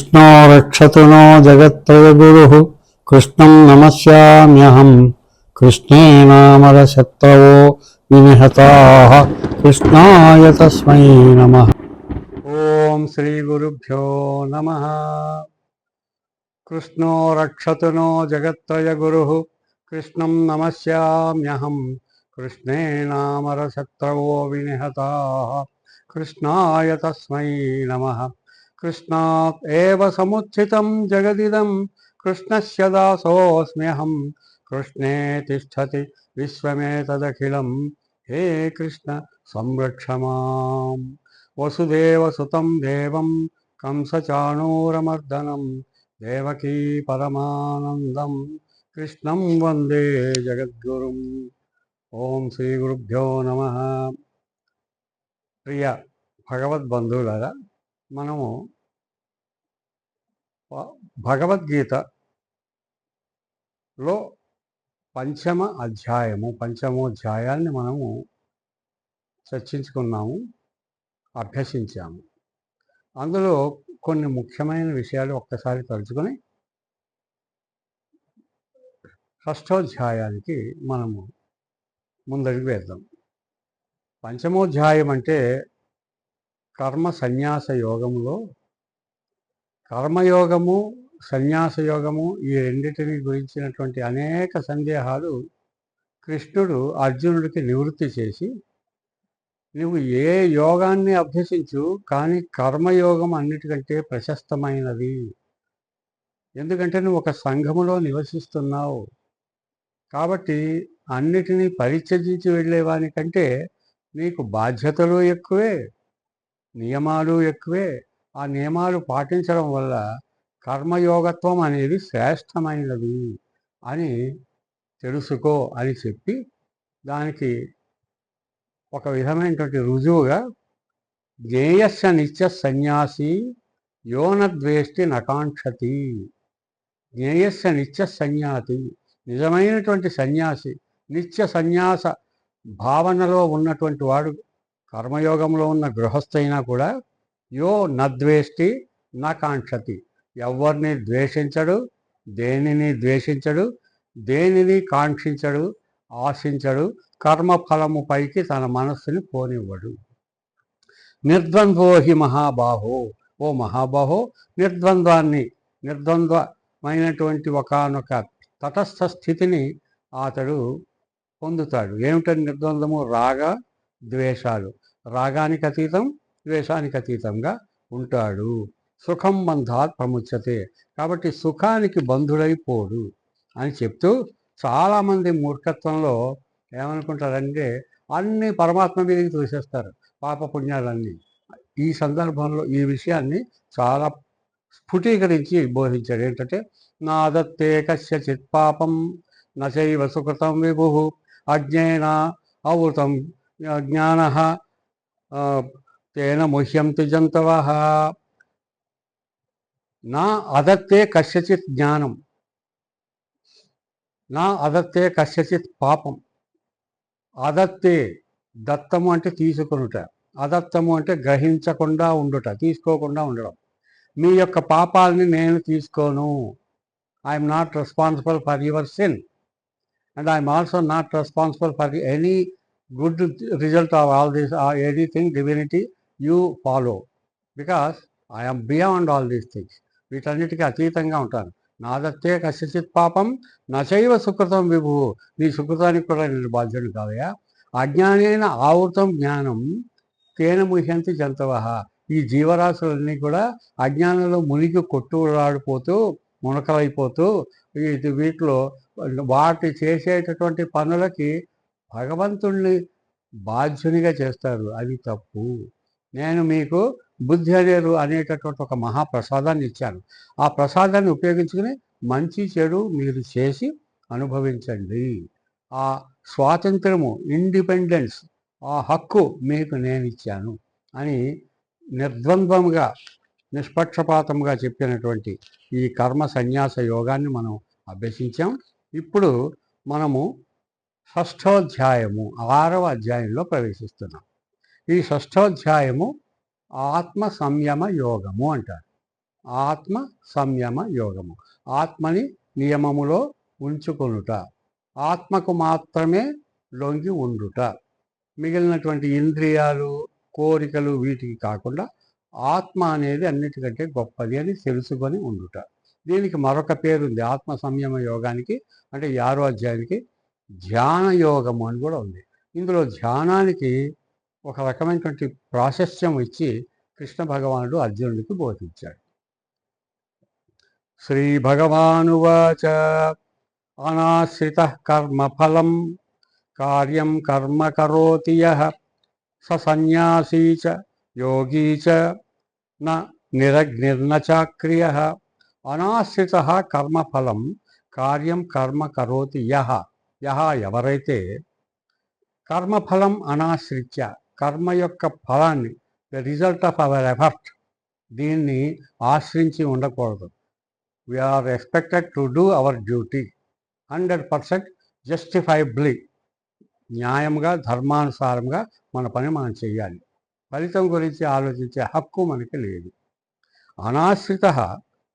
कृष्णो रक्षतु नो जगत्त्रयगुरुः कृष्णं नमस्याम्यहम्। कृष्णेनामरशत्रवो विनिहताः कृष्णाय तस्मै नमः। ओम श्री गुरुभ्यो नमः। कृष्णो रक्षतु नो जगत्त्रयगुरुः कृष्णं नमस्याम्यहम्। कृष्णेनामरशत्रवो विनिहताः कृष्णाय तस्मै नमः। कृष्णात् एव समुत्थितं जगदिदं कृष्णस्य दासोऽस्म्यहं। कृष्णे तिष्ठति विश्वमेतदखिलं हे कृष्ण संरक्ष माम्। वसुदेवसुतं देवं कंसचाणूरमर्दनं देवकी परमानन्दं कृष्णं वन्दे जगद्गुरुम्। ఓం శ్రీ గురుభ్యో నమ. ప్రియ భగవద్బంధువులారా, మనము భగవద్గీతలో పంచమోధ్యాయాన్ని మనము చర్చించుకున్నాము, అభ్యసించాము. అందులో కొన్ని ముఖ్యమైన విషయాలు ఒక్కసారి తలుచుకొని షష్ఠోధ్యాయానికి మనము ముందడుగు వేద్దాం. పంచమోధ్యాయం అంటే కర్మ సన్యాస యోగములో కర్మయోగము, సన్యాసయోగము ఈ రెండింటిని గురించినటువంటి అనేక సందేహాలు కృష్ణుడు అర్జునుడికి నివృత్తి చేసి, నువ్వు ఏ యోగాన్ని అభ్యసించు, కానీ కర్మయోగం అన్నిటికంటే ప్రశస్తమైనది. ఎందుకంటే నువ్వు ఒక సంఘములో నివసిస్తున్నావు కాబట్టి అన్నిటినీ పరిత్యజించి వెళ్ళేవానికంటే నీకు బాధ్యతలు ఎక్కువే, నియమాలు ఎక్కువే. ఆ నియమాలు పాటించడం వల్ల కర్మయోగత్వం అనేది శ్రేష్టమైనది అని తెలుసుకో అని చెప్పి, దానికి ఒక విధమైనటువంటి రుజువుగా జ్ఞేయస్య నిత్య సన్యాసి యోనద్వేష్టి నకాంక్షతి. జ్ఞేయస్య నిత్య సన్యాసి, నిజమైనటువంటి సన్యాసి, నిత్య సన్యాస భావనలో ఉన్నటువంటి వాడు, కర్మయోగంలో ఉన్న గృహస్థైనా కూడా యో నద్వేష్టి నకాంక్షతి, ఎవరిని ద్వేషించడు, దేనిని ద్వేషించడు, దేనిని కాంక్షించడు, ఆశించడు, కర్మఫలము పైకి తన మనస్సుని పోనివ్వడు. నిర్ద్వంద్వో హి మహాబాహో, ఓ మహాబాహో, నిర్ద్వంద్వమైనటువంటి ఒకానొక తటస్థ స్థితిని అతడు పొందుతాడు. ఏమిటని నిర్ద్వంద్వము? రాగ ద్వేషాలు, రాగానికి అతీతం, ద్వేషానికి అతీతంగా ఉంటాడు. సుఖం బంధాత్ ప్రముచ్యతే, కాబట్టి సుఖానికి బంధుడైపోడు అని చెప్తూ, చాలామంది మూర్ఖత్వంలో ఏమనుకుంటారంటే అన్నీ పరమాత్మ మీదకి చూసేస్తారు, పాపపుణ్యాలన్నీ. ఈ సందర్భంలో ఈ విషయాన్ని చాలా స్ఫుటీకరించి బోధించాడు. ఏంటంటే, నాదత్తే కస్యచిత్ పాపం నచైవ సుకృతం విభు అజ్ఞేన ఆవృతం జ్ఞాన తేన ముహ్యంతి జంతవః. నా అదత్తే కస్యచిత్ జ్ఞానం, నా అదత్తే కస్యచిత్ పాపం. అదత్తే, దత్తము అంటే తీసుకొనుట, అదత్తము అంటే గ్రహించకుండా ఉండుట, తీసుకోకుండా ఉండడం. మీ యొక్క పాపాలని నేను తీసుకోను. I'm not responsible for your sin and I'm also not responsible for any good result of all this or anything divinity you follow, because I'm beyond all these things. వీటన్నిటికీ అతీతంగా ఉంటాను. నాదత్తే కస్యచిత్ పాపం నచైవ సుకృతం విభు, నీ సుకృతానికి కూడా నేను బాధ్యుడు కాదయా. అజ్ఞానేన ఆవృతం జ్ఞానం తేన ముహ్యంతి జంతవః. ఈ జీవరాశులన్నీ కూడా అజ్ఞానంలో మునిగి కొట్టులాడిపోతూ, మునకలైపోతూ, వీటిలో వాటి చేసేటటువంటి పనులకి భగవంతుణ్ణి బాధ్యునిగా చేస్తారు. అది తప్పు. నేను మీకు బుద్ధి అనేటటువంటి ఒక మహాప్రసాదాన్ని ఇచ్చాను. ఆ ప్రసాదాన్ని ఉపయోగించుకుని మంచి చెడు మీరు చేసి అనుభవించండి. ఆ స్వాతంత్రము, ఇండిపెండెన్స్, ఆ హక్కు మీకు నేను ఇచ్చాను అని నిర్ద్వంద్వంగా, నిష్పక్షపాతంగా చెప్పినటువంటి ఈ కర్మ సన్యాస యోగాన్ని మనం అభ్యసించాం. ఇప్పుడు మనము షష్ఠోధ్యాయము, 6వ అధ్యాయంలో ప్రవేశిస్తున్నాం. ఈ షష్ఠోధ్యాయము ఆత్మ సంయమ యోగము అంటారు. ఆత్మ సంయమ యోగము. ఆత్మని నియమములో ఉంచుకొనుట, ఆత్మకు మాత్రమే లొంగి ఉండుట, మిగిలినటువంటి ఇంద్రియాలు కోరికలు వీటికి కాకుండా ఆత్మ అనేది అన్నిటికంటే గొప్పది అని తెలుసుకొని ఉండుట. దీనికి మరొక పేరుంది ఆత్మ సంయమ యోగానికి, అంటే 6వ అధ్యాయానికి ధ్యాన యోగము అని కూడా ఉంది. ఇందులో ధ్యానానికి ఒక రకమైనటువంటి ప్రాశస్త్యం ఇచ్చి కృష్ణ భగవానుడు అర్జునుడికి బోధించాడు. శ్రీ భగవానువాచ అనాశ్రిత కర్మఫలం కార్యం కర్మ కరోతి యః స సన్యాసీ చ యోగీ చ న నిరగ్నిర్న చాక్రియః. అనాశ్రిత కర్మఫలం కార్యం కర్మ కరోతి యః. యః ఎవరైతే కర్మఫలం అనాశ్రిత్య, కర్మ యొక్క ఫలాన్ని, the result of our effort, దీన్ని ఆశ్రయించి ఉండకూడదు. We are expected to do our duty 100% justifiably, న్యాయంగా ధర్మానుసారంగా మన పని మనం చేయాలి. ఫలితం గురించి ఆలోచించే హక్కు మనకి లేదు. అనాశ్రిత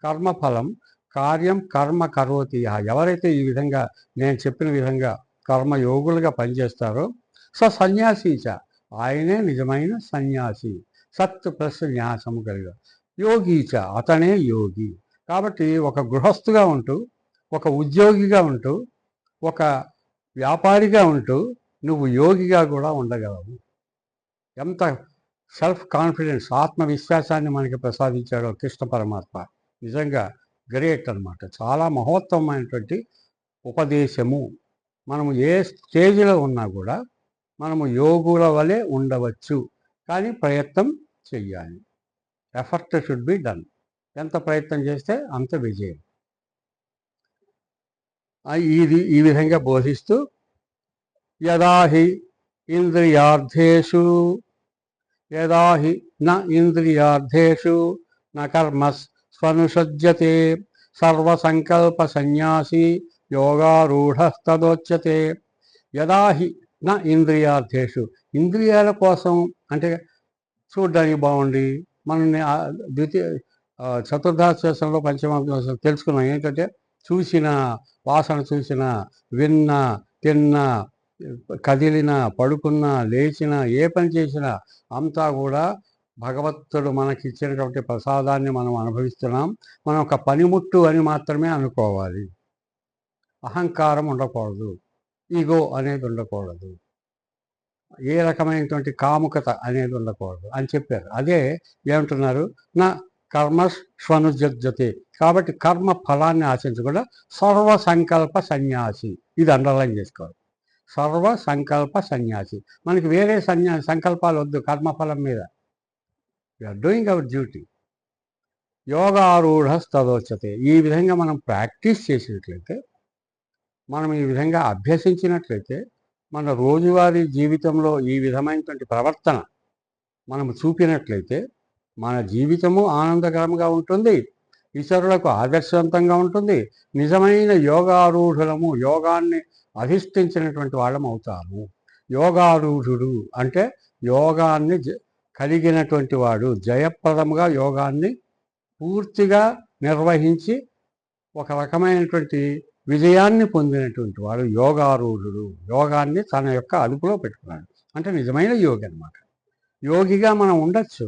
కర్మఫలం కార్యం కర్మ కరోతి. ఎవరైతే ఈ విధంగా నేను చెప్పిన విధంగా కర్మయోగులుగా పనిచేస్తారో స సన్యాసీచ, ఆయనే నిజమైన సన్యాసి. సత్ ప్లస్ న్యాసము కలిగ. యోగీచ, అతనే యోగి. కాబట్టి ఒక గృహస్థుగా ఉంటూ, ఒక ఉద్యోగిగా ఉంటూ, ఒక వ్యాపారిగా ఉంటూ నువ్వు యోగిగా కూడా ఉండగలవు. ఎంత సెల్ఫ్ కాన్ఫిడెన్స్, ఆత్మవిశ్వాసాన్ని మనకి ప్రసాదించాడో కృష్ణ పరమాత్మ. నిజంగా గ్రేట్ అన్నమాట. చాలా మహోత్తమైనటువంటి ఉపదేశము. మనము ఏ స్టేజ్లో ఉన్నా కూడా మనము యోగుల వలె ఉండవచ్చు, కానీ ప్రయత్నం చెయ్యాలి. Effort should be done. ఎంత ప్రయత్నం చేస్తే అంత విజయం. ఇది ఈ విధంగా బోధిస్తూ యదా హి ఇంద్రియార్థేషు న ఇంద్రియార్థేషు న కర్మ స్వనుసజ్జతే సర్వసంకల్ప సన్యాసి యోగారూఢస్తదోచ్యతే. యదా హి న ఇంద్రియార్థేషు, ఇంద్రియాల కోసం అంటే చూడ్డానికి బాగుండి మనల్ని చతుర్ధాశ్వాసంలో పంచమాశ్వాసం తెలుసుకున్నాం. ఏంటంటే చూసిన, వాసన చూసిన, విన్న, తిన్న, కదిలిన, పడుకున్న, లేచిన, ఏ పని చేసినా అంతా కూడా భగవంతుడు మనకి ఇచ్చినటువంటి ప్రసాదాన్ని మనం అనుభవిస్తున్నాం. మనం ఒక పనిముట్టు అని మాత్రమే అనుకోవాలి. అహంకారం ఉండకూడదు, ఈగో అనేది ఉండకూడదు, ఏ రకమైనటువంటి కాముకత అనేది ఉండకూడదు అని చెప్పారు. అదే ఏమంటున్నారు, నా కర్మ స్వనుజజ్జతే. కాబట్టి కర్మ ఫలాన్ని ఆశించకుండా సర్వ సంకల్ప సన్యాసి, ఇది అండర్లైన్ చేసుకోవాలి. సర్వ సంకల్ప సన్యాసి. మనకి వేరే సంకల్పాలు వద్దు కర్మఫలం మీద. You're doing our duty. యోగారూఢస్తదోచ్యతే. ఈ విధంగా మనం ప్రాక్టీస్ చేసినట్లయితే, మనం ఈ విధంగా అభ్యసించినట్లయితే, మన రోజువారీ జీవితంలో ఈ విధమైనటువంటి ప్రవర్తన మనము చూపినట్లయితే మన జీవితము ఆనందకరంగా ఉంటుంది, ఇతరులకు ఆదర్శవంతంగా ఉంటుంది, నిజమైన యోగారూఢులము, యోగాన్ని అధిష్ఠించినటువంటి వాళ్ళం అవుతాము. యోగారూఢుడు అంటే యోగాన్ని కలిగినటువంటి వాడు, జయప్రదముగా యోగాన్ని పూర్తిగా నిర్వహించి ఒక రకమైనటువంటి విజయాన్ని పొందినటువంటి వాడు యోగారూఢుడు. యోగాన్ని తన యొక్క అదుపులో పెట్టుకున్నాడు అంటే నిజమైన యోగి అన్నమాట. యోగిగా మనం ఉండొచ్చు,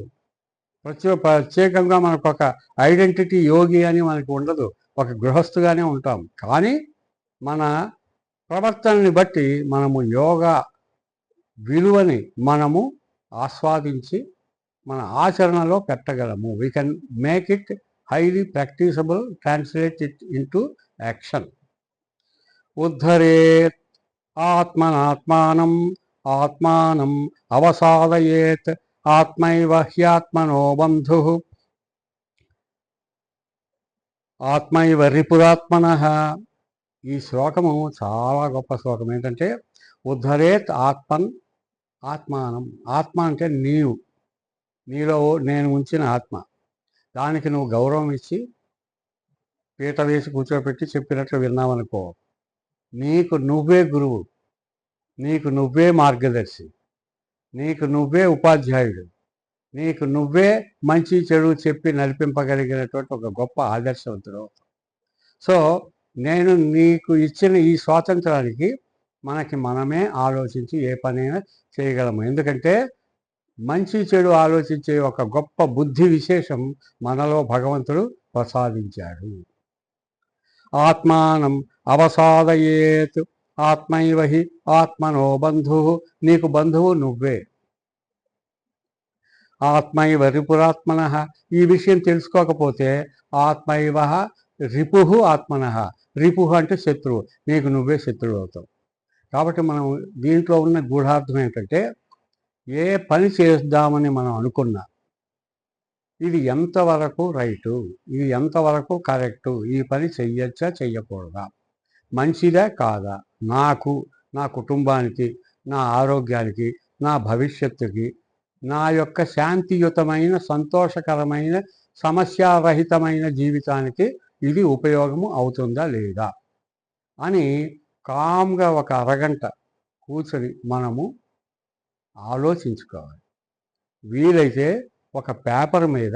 ప్రత్యేకంగా మనకు ఒక ఐడెంటిటీ యోగి అని మనకు ఉండదు, ఒక గృహస్థుగానే ఉంటాం. కానీ మన ప్రవర్తనని బట్టి మనము యోగా విలువని మనము ఆస్వాదించి మన ఆచరణలో పెట్టగలము. We can make it highly practicable, translate it into action. ఉద్ధరేత్ ఆత్మనాత్మానం ఆత్మానం అవసాదయేత్ ఆత్మైవ హ్యాత్మనో బంధు ఆత్మైవ రిపురాత్మనః. ఈ శ్లోకము చాలా గొప్ప శ్లోకం. ఏంటంటే ఉద్ధరేత్ ఆత్మానం. ఆత్మ అంటే నీలో నేను ఉంచిన ఆత్మ. దానికి నువ్వు గౌరవం ఇచ్చి పీట వేసి కూర్చోబెట్టి చెప్పినట్లు విన్నామనుకో, నీకు నువ్వే గురువు, నీకు నువ్వే మార్గదర్శి, నీకు నువ్వే ఉపాధ్యాయుడు, నీకు నువ్వే మంచి చెడు చెప్పి నడిపింపగలిగినటువంటి ఒక గొప్ప ఆదర్శవంతుడు. సో నేను నీకు ఇచ్చిన ఈ స్వాతంత్రానికి మనకి మనమే ఆలోచించి ఏ పనైనా చేయగలము. ఎందుకంటే మంచి చెడు ఆలోచించే ఒక గొప్ప బుద్ధి విశేషం మనలో భగవంతుడు ప్రసాదించాడు. ఆత్మానం అవసాదయేత్ ఆత్మైవ హి ఆత్మనో బంధు. నీకు బంధువు నువ్వే. ఆత్మైవ రిపురాత్మన. ఈ విషయం తెలుసుకోకపోతే ఆత్మైవ రిపుహు ఆత్మన. రిపుహు అంటే శత్రువు. నీకు నువ్వే శత్రువు అవుతావు. కాబట్టి మనం దీంట్లో ఉన్న గూఢార్థం ఏంటంటే ఏ పని చేద్దామని మనం అనుకున్నా ఇది ఎంతవరకు రైటు, ఇది ఎంతవరకు కరెక్టు, ఈ పని చెయ్యొచ్చా చెయ్యకూడదా, మంచిదా కాదా, నాకు, నా కుటుంబానికి, నా ఆరోగ్యానికి, నా భవిష్యత్తుకి, నా యొక్క శాంతియుతమైన సంతోషకరమైన సమస్యారహితమైన జీవితానికి ఇది ఉపయోగము అవుతుందా లేదా అని కామ్గా ఒక అరగంట కూర్చొని మనము ఆలోచించుకోవాలి. వీలైతే ఒక పేపర్ మీద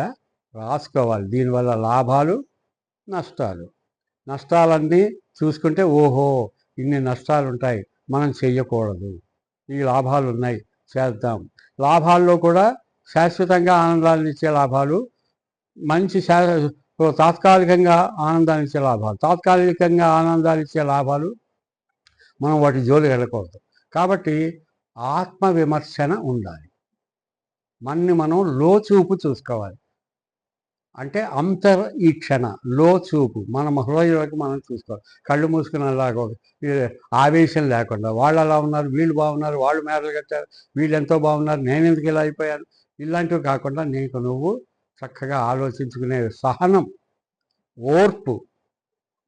రాసుకోవాలి. దీనివల్ల లాభాలు నష్టాలు. నష్టాలన్నీ చూసుకుంటే ఓహో ఇన్ని నష్టాలు ఉంటాయి, మనం చెయ్యకూడదు, ఈ లాభాలు ఉన్నాయి చేద్దాం. లాభాల్లో కూడా శాశ్వతంగా ఆనందాన్ని ఇచ్చే లాభాలు, మంచి తాత్కాలికంగా ఆనందాన్ని ఇచ్చే లాభాలు, తాత్కాలికంగా ఆనందాన్ని ఇచ్చే లాభాలు మనం వాటి జోలికి వెళ్ళకూడదు. కాబట్టి ఆత్మవిమర్శన ఉండాలి. మన్ని మనం లోచూపు చూసుకోవాలి. అంటే ఈక్షణ, లోచూపు, మన హృదయంలోకి మనం చూసుకోవాలి. కళ్ళు మూసుకునేలాగా ఆవేశం లేకుండా వాళ్ళు అలా ఉన్నారు, వీళ్ళు బాగున్నారు, వాళ్ళు మేడలు కట్టారు, వీళ్ళు ఎంతో బాగున్నారు, నేను ఎందుకు ఇలా అయిపోయాను, ఇలాంటివి కాకుండా నీకు నువ్వు చక్కగా ఆలోచించుకునే సహనం, ఓర్పు,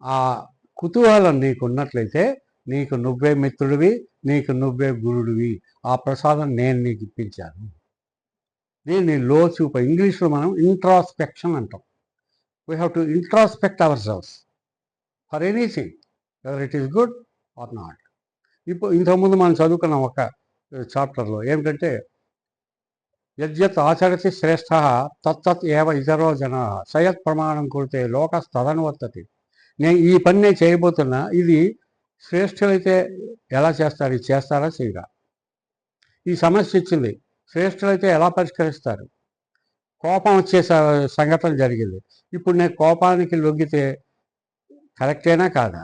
ఆ కుతూహలం నీకు ఉన్నట్లయితే నీకు నువ్వే మిత్రుడివి, నీకు నువ్వే గురుడివి. ఆ ప్రసాదం నేను నీకు ఇప్పించాను. దీన్ని లోచూపు, ఇంగ్లీష్లో మనం ఇంట్రాస్పెక్షన్ అంటాం. We have to introspect our selves for anything, whether it is good or not. ఇప్పుడు ఇంతకుముందు మనం చదువుకున్నాం ఒక చాప్టర్లో ఏమిటంటే యద్యత్ ఆచరతి శ్రేష్ఠ తత్తత్ ఏవ ఇతరో జన సయత్ ప్రమాణం కుడితే లోకస్తదనువర్తతి. నేను ఈ పని నేను చేయబోతున్నా, ఇది శ్రేష్ఠులైతే ఎలా చేస్తారు, ఇది చేస్తారా చేయరా, ఈ సమస్య ఇచ్చింది శ్రేష్ఠులైతే ఎలా పరిష్కరిస్తారు, కోపం వచ్చే సంఘటన జరిగింది, ఇప్పుడు నేను కోపానికి లొంగితే కరెక్టేనా కాదా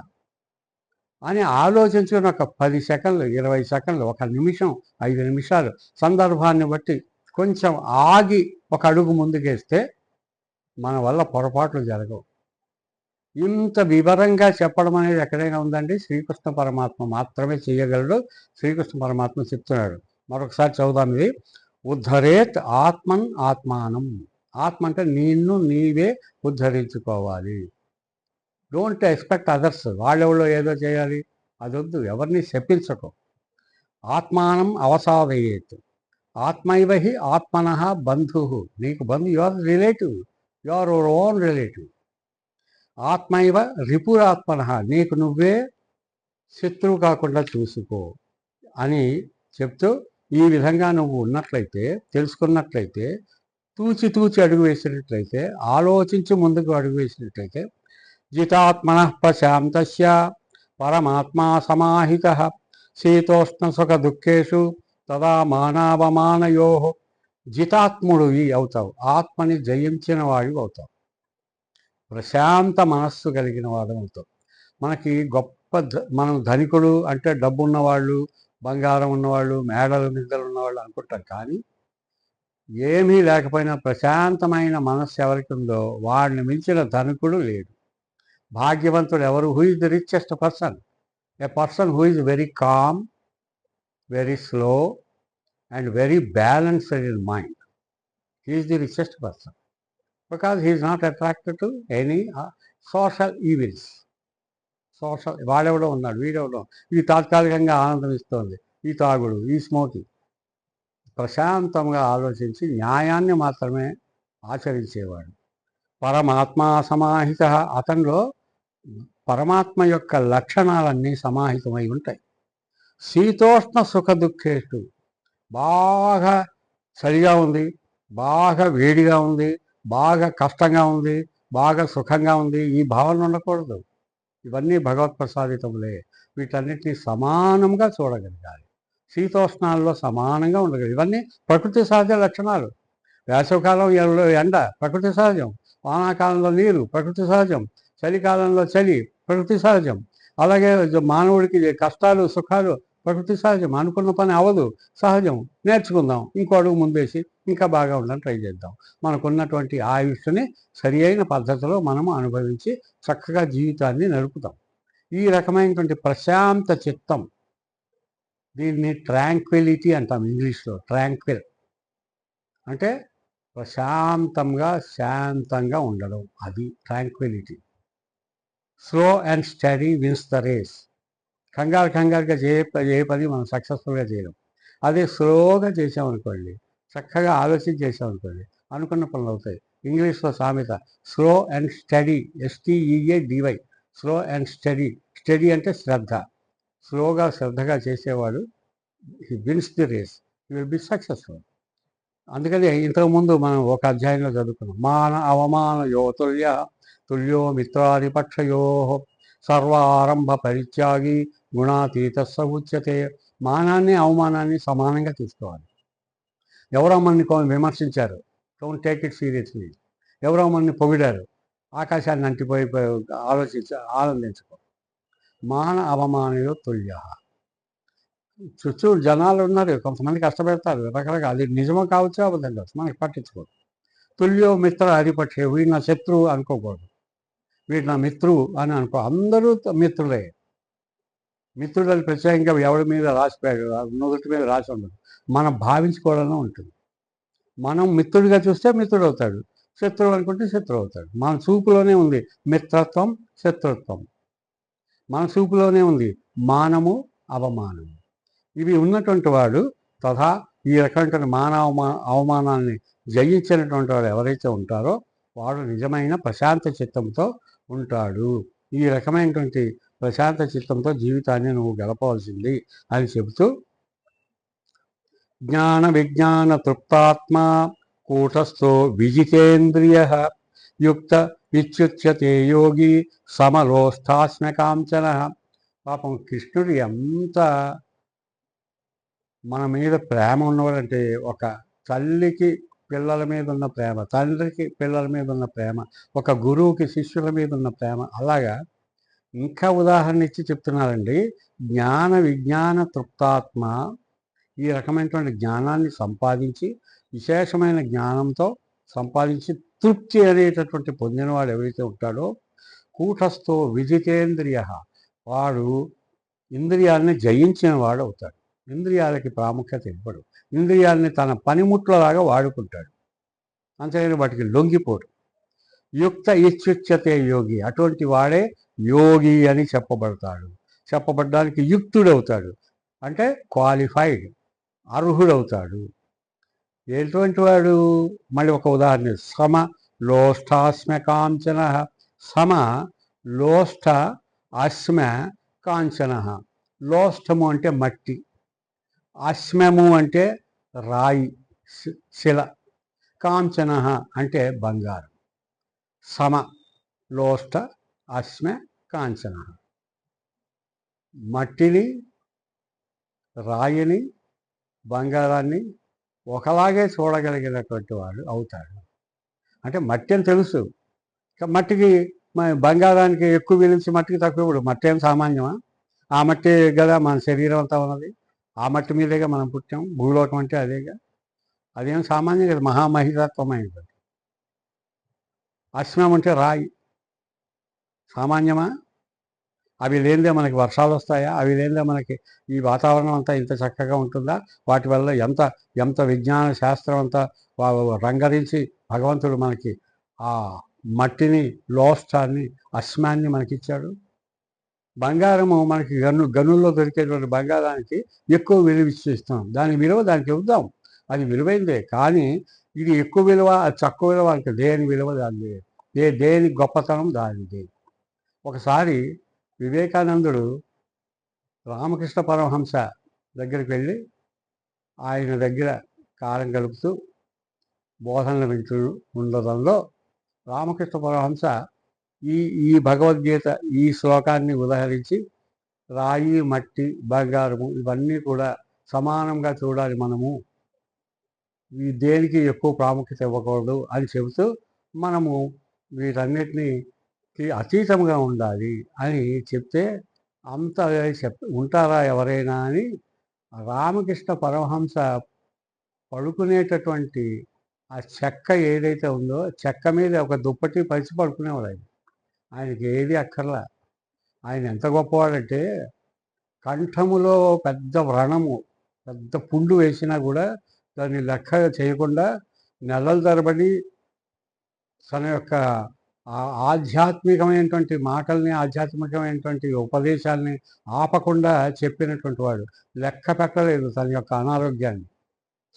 అని ఆలోచించుకుని ఒక 10 సెకండ్లు, 20 సెకండ్లు, 1 నిమిషం, 5 నిమిషాలు సందర్భాన్ని బట్టి కొంచెం ఆగి ఒక అడుగు ముందుకేస్తే మన వల్ల పొరపాట్లు జరగవు. ఇంత వివరంగా చెప్పడం అనేది ఎక్కడైనా ఉందండి? శ్రీకృష్ణ పరమాత్మ మాత్రమే చేయగలడు. శ్రీకృష్ణ పరమాత్మ చెప్తున్నాడు. మరొకసారి చదువుదాం ఇది. ఉద్ధరేత్ ఆత్మన్ ఆత్మానం. ఆత్మ అంటే నిన్ను నీవే ఉద్ధరించుకోవాలి. డోంట్ ఎక్స్పెక్ట్ అదర్స్, వాళ్ళెవరో ఏదో చేయాలి అదొద్దు, ఎవరిని శపించకు. ఆత్మానం అవసాదయేత్ ఆత్మైవ హి ఆత్మన బంధు. నీకు బంధు, your relative, your own relative. ఆత్మైవ రిపురాత్మన, నీకు నువ్వే శత్రువు కాకుండా చూసుకో అని చెప్తూ, ఈ విధంగా నువ్వు ఉన్నట్లయితే, తెలుసుకున్నట్లయితే, తూచి అడుగు వేసినట్లయితే, ఆలోచించి ముందుకు అడుగు వేసినట్లయితే, జితాత్మన ప్రశాంతస్య పరమాత్మా సమాహిత శీతోష్ణ సుఖ దుఃఖేషు తదా మానవమానయో. జితాత్ముడివి అవుతావు, ఆత్మని జయించిన వాడివి అవుతావు, ప్రశాంత మనస్సు కలిగిన వాడు అవుతావు. మనకి గొప్ప మనం ధనికుడు అంటే డబ్బు ఉన్నవాళ్ళు, బంగారం ఉన్నవాళ్ళు, మేడలు నిద్రలు ఉన్నవాళ్ళు అనుకుంటాం. కానీ ఏమీ లేకపోయినా ప్రశాంతమైన మనస్సు ఎవరికి ఉందో వాడిని మించిన ధనికుడు లేడు. భాగ్యవంతుడు ఎవరు? Who is the richest person? A person who is very calm, very slow and very balanced in mind. He is the richest person because he is not attracted to any social evils. వాడెవడో ఉన్నాడు, వీడెవడో, ఇది తాత్కాలికంగా ఆనందం ఇస్తోంది, ఈ తాగుడు, ఈ స్మోకింగ్. ప్రశాంతంగా ఆలోచించి న్యాయాన్ని మాత్రమే ఆచరించేవాడు. పరమాత్మ సమాహిత, అతనిలో పరమాత్మ యొక్క లక్షణాలన్నీ సమాహితమై ఉంటాయి. శీతోష్ణ సుఖ దుఃఖేషు, బాగా చలిగా ఉంది, బాగా వేడిగా ఉంది, బాగా కష్టంగా ఉంది, బాగా సుఖంగా ఉంది, ఈ భావన ఉండకూడదు. ఇవన్నీ భగవత్ప్రసాదితములే. వీటన్నిటిని సమానంగా చూడగలగాలి. శీతోష్ణాల్లో సమానంగా ఉండగలగాలి. ఇవన్నీ ప్రకృతి సహజ లక్షణాలు. వేసవికాలం ఎండ ప్రకృతి సహజం, వానాకాలంలో నీరు ప్రకృతి సహజం, చలికాలంలో చలి ప్రకృతి సహజం. అలాగే మానవుడికి కష్టాలు సుఖాలు ప్రకృతి సహజం. అనుకున్న పని అవ్వదు, సహజం. నేర్చుకుందాం, ఇంకో అడుగు ముందేసి ఇంకా బాగా ఉండడానికి ట్రై చేద్దాం. మనకున్నటువంటి ఆయుష్ని సరి అయిన పద్ధతిలో మనము అనుభవించి చక్కగా జీవితాన్ని నడుపుతాం. ఈ రకమైనటువంటి ప్రశాంత చిత్తం, దీన్ని ట్రాంక్విలిటీ అంటాం ఇంగ్లీష్లో. ట్రాంక్విల్ అంటే ప్రశాంతంగా శాంతంగా ఉండడం, అది tranquillity. Slow and steady wins the race. కంగారుగా ఏ పని మనం సక్సెస్ఫుల్గా చేయడం. అదే స్లోగా చేసామనుకోండి, చక్కగా ఆలోచించి చేసామనుకోండి, అనుకున్న పనులు అవుతాయి. ఇంగ్లీష్లో సామెత slow and steady, STEADY, slow and steady. Steady అంటే శ్రద్ధ. స్లోగా శ్రద్ధగా చేసేవాడు he wins the race, he will be successful. అందుకని ఇంతకుముందు మనం ఒక అధ్యాయంలో చదువుకున్నాం. మాన అవమాన యోతుల్య తుల్యో మిత్రాదిపక్షయో సర్వారంభ పరిత్యాగి గుణాతీత సముచ్యతే. మానాన్ని అవమానాన్ని సమానంగా తీసుకోవాలి. ఎవరో మనని విమర్శించారు, డోంట్ టేక్ ఇట్ సీరియస్లీ. ఎవరో మనని పొగిడారు, ఆకాశాన్ని అంటిపోయి ఆనందించుకో. మాన అవమానయో తుల్య. చుట్టూ జనాలు ఉన్నారు, కొంతమంది కష్టపెడతారు రకరకాల, అది నిజమో కావచ్చు, అబద్ధం కావచ్చు, మనకి పట్టించుకోదు. తుల్యో మిత్ర హరిపక్షే, వీడు నా శత్రువు అనుకోకూడదు, వీడు నా మిత్రువు అని అనుకో. అందరూ మిత్రులే. మిత్రులని ప్రత్యేకంగా ఎవరి మీద నుదుటి మీద రాసి ఉండదు, మనం భావించుకోవడంలో ఉంటుంది. మనం మిత్రుడిగా చూస్తే మిత్రుడు అవుతాడు, శత్రువు అనుకుంటే శత్రువు అవుతాడు. మన చూపులోనే ఉంది మిత్రత్వం, శత్రుత్వం. మన చూపులోనే ఉంది మానము, అవమానము. ఇవి ఉన్నటువంటి వాడు తథా ఈ రకమైనటువంటి అవమానాన్ని జయించినటువంటి వాడు ఎవరైతే ఉంటారో వాడు నిజమైన ప్రశాంత చిత్తంతో ఉంటాడు. ఈ రకమైనటువంటి ప్రశాంత చిత్తంతో జీవితాన్ని నువ్వు గడపవలసింది అని చెబుతూ, జ్ఞాన విజ్ఞాన తృప్తాత్మ కూటస్థో విజితేంద్రియ యుక్త ఇత్యుచ్యతే యోగి సమలోష్టాస్మకాంచన. పాపం కృష్ణుడు ఎంత మన మీద ప్రేమ ఉన్నవాడంటే, ఒక తల్లికి పిల్లల మీద ఉన్న ప్రేమ, తండ్రికి పిల్లల మీద ఉన్న ప్రేమ, ఒక గురువుకి శిష్యుల మీద ఉన్న ప్రేమ, అలాగా ఇంకా ఉదాహరణ ఇచ్చి చెప్తున్నారండి. జ్ఞాన విజ్ఞాన తృప్తాత్మ, ఈ రకమైనటువంటి జ్ఞానాన్ని సంపాదించి, విశేషమైన జ్ఞానంతో సంపాదించి తృప్తి అనేటటువంటి పొందినవాడు ఎవరైతే ఉంటాడో, కూటస్థో విజితేంద్రియ, వాడు ఇంద్రియాలని జయించిన వాడు అవుతాడు. ఇంద్రియాలకి ప్రాముఖ్యత ఇవ్వడు, ఇంద్రియాలని తన పనిముట్లలాగా వాడుకుంటాడు, అంతేగాని వాటికి లొంగిపోడు. యుక్త ఇచ్చుచ్యతే యోగి, అటువంటి వాడే యోగి అని చెప్పబడతాడు. చెప్పబడ్డానికి యుక్తుడవుతాడు అంటే క్వాలిఫైడ్, అర్హుడవుతాడు. ఎటువంటి వాడు? మళ్ళీ ఒక ఉదాహరణ, సమ లోష్టాస్మ కాంచన. సమ లోష్ట అస్మ కాంచన. లోష్టము అంటే మట్టి, అశ్మము అంటే రాయి, శిల, కాంచన అంటే బంగారం. సమ లోష్ట అశ్మ కాంచన. మట్టిని, రాయిని, బంగారాన్ని ఒకలాగే చూడగలిగినటువంటి వాడు అవుతాడు. అంటే మట్టి అని తెలుసు, మట్టికి బంగారానికి ఎక్కువ విలువ, మట్టికి తక్కువ ఇవ్వడు. మట్టి ఏం సామాన్యమా? ఆ మట్టి కదా మన శరీరం అంతా ఉన్నది, ఆ మట్టి మీదేగా మనం పుట్టాం. భూలోకం అంటే అదేగా, అదేం సామాన్యం కదా, మహామహితత్వమైనది. అశ్మం అంటే రాయి, సామాన్యమా? అవి లేనిదే మనకి వర్షాలు వస్తాయా? అవి లేనిదే మనకి ఈ వాతావరణం అంతా ఇంత చక్కగా ఉంటుందా? వాటి వల్ల ఎంత ఎంత విజ్ఞాన శాస్త్రం అంతా రంగరించి భగవంతుడు మనకి ఆ మట్టిని, లోష్టాన్ని, అశ్మాన్ని మనకిచ్చాడు. బంగారము మనకి గనుల్లో దొరికేటువంటి బంగారానికి ఎక్కువ విలువ ఇస్తాం. దాని విలువ దానికి ఇద్దాం, అది విలువైందే. కానీ ఇది ఎక్కువ విలువ, అది తక్కువ విలువ అంటే దేని విలువ దానిది, దేని గొప్పతనం దానిది. ఒకసారి వివేకానందుడు రామకృష్ణ పరమహంస దగ్గరికి వెళ్ళి ఆయన దగ్గర కాలం గడుపుతూ, బోధనలు వింటూ ఉండడంలో రామకృష్ణ పరమహంస ఈ ఈ భగవద్గీత ఈ శ్లోకాన్ని ఉదహరించి రాయి, మట్టి, బంగారము ఇవన్నీ కూడా సమానంగా చూడాలి మనము, ఈ దేనికి ఎక్కువ ప్రాముఖ్యత ఇవ్వకూడదు అని చెబుతూ మనము వీటన్నిటికి అతీతంగా ఉండాలి అని చెప్తే అంత ఉంటారా ఎవరైనా అని రామకృష్ణ పరమహంస పడుకునేటటువంటి ఆ చెక్క ఏదైతే ఉందో చెక్క మీద ఒక దుప్పటి పరిచి పడుకునేవాడు ఆయన. ఆయనకి ఏది అక్కర్లా. ఆయన ఎంత గొప్పవాడంటే కంఠములో పెద్ద వ్రణము, పెద్ద పుండు వేసినా కూడా దాన్ని లెక్క చేయకుండా నెలల తరబడి తన యొక్క ఆధ్యాత్మికమైనటువంటి మాటల్ని, ఆధ్యాత్మికమైనటువంటి ఉపదేశాల్ని ఆపకుండా చెప్పినటువంటి వాడు. లెక్క పెట్టలేదు తన యొక్క అనారోగ్యాన్ని.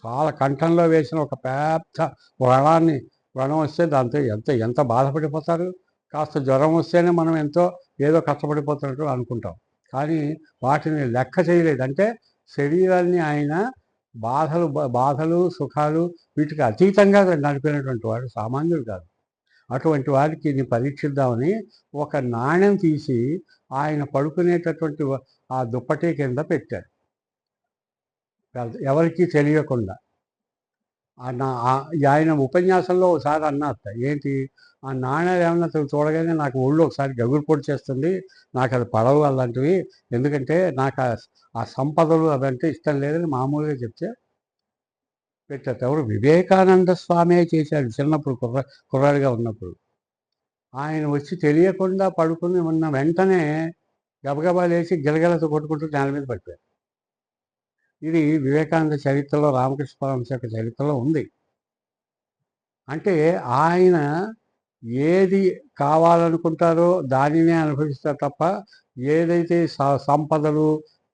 చాలా కంఠంలో వేసిన ఒక పెద్ద వ్రణం వస్తే దాంతో ఎంత బాధపడిపోతారు. కాస్త జ్వరం వస్తేనే మనం ఏదో కష్టపడిపోతున్నట్టు అనుకుంటాం. కానీ వాటిని లెక్క చేయలేదు. అంటే శరీరాన్ని ఆయన బాధలు సుఖాలు వీటికి అతీతంగా నడిపినటువంటి వాడు సామాన్యుడు కాదు. అటువంటి వారికి ఇది పరీక్షిద్దామని ఒక నాణ్యం తీసి ఆయన పడుకునేటటువంటి ఆ దుప్పటి కింద పెట్టారు, ఎవరికీ తెలియకుండా. ఆయన ఉపన్యాసంలో ఒకసారి అన్నట్ట, ఏంటి ఆ నాణ్యాలు ఏమన్నా చూడగానే నాకు ఒళ్ళు ఒకసారి గగురు పొడి చేస్తుంది, నాకు అది పడవు అలాంటివి, ఎందుకంటే నాకు ఆ సంపదలు అదంటే ఇష్టం లేదని మామూలుగా చెప్తే పెట్టారు. ఎవరు వివేకానంద స్వామి చేశాడు చిన్నప్పుడు, కుర్రాడిగా ఉన్నప్పుడు. ఆయన వచ్చి తెలియకుండా పడుకుని ఉన్న వెంటనే గబగబా లేచి గిలగిలతో కొట్టుకుంటూ నేల మీద పడిపోయారు. ఇది వివేకానంద చరిత్రలో, రామకృష్ణ పరమహంస యొక్క చరిత్రలో ఉంది. అంటే ఆయన ఏది కావాలనుకుంటారో దానినే అనుభవిస్తారు తప్ప ఏదైతే సంపదలు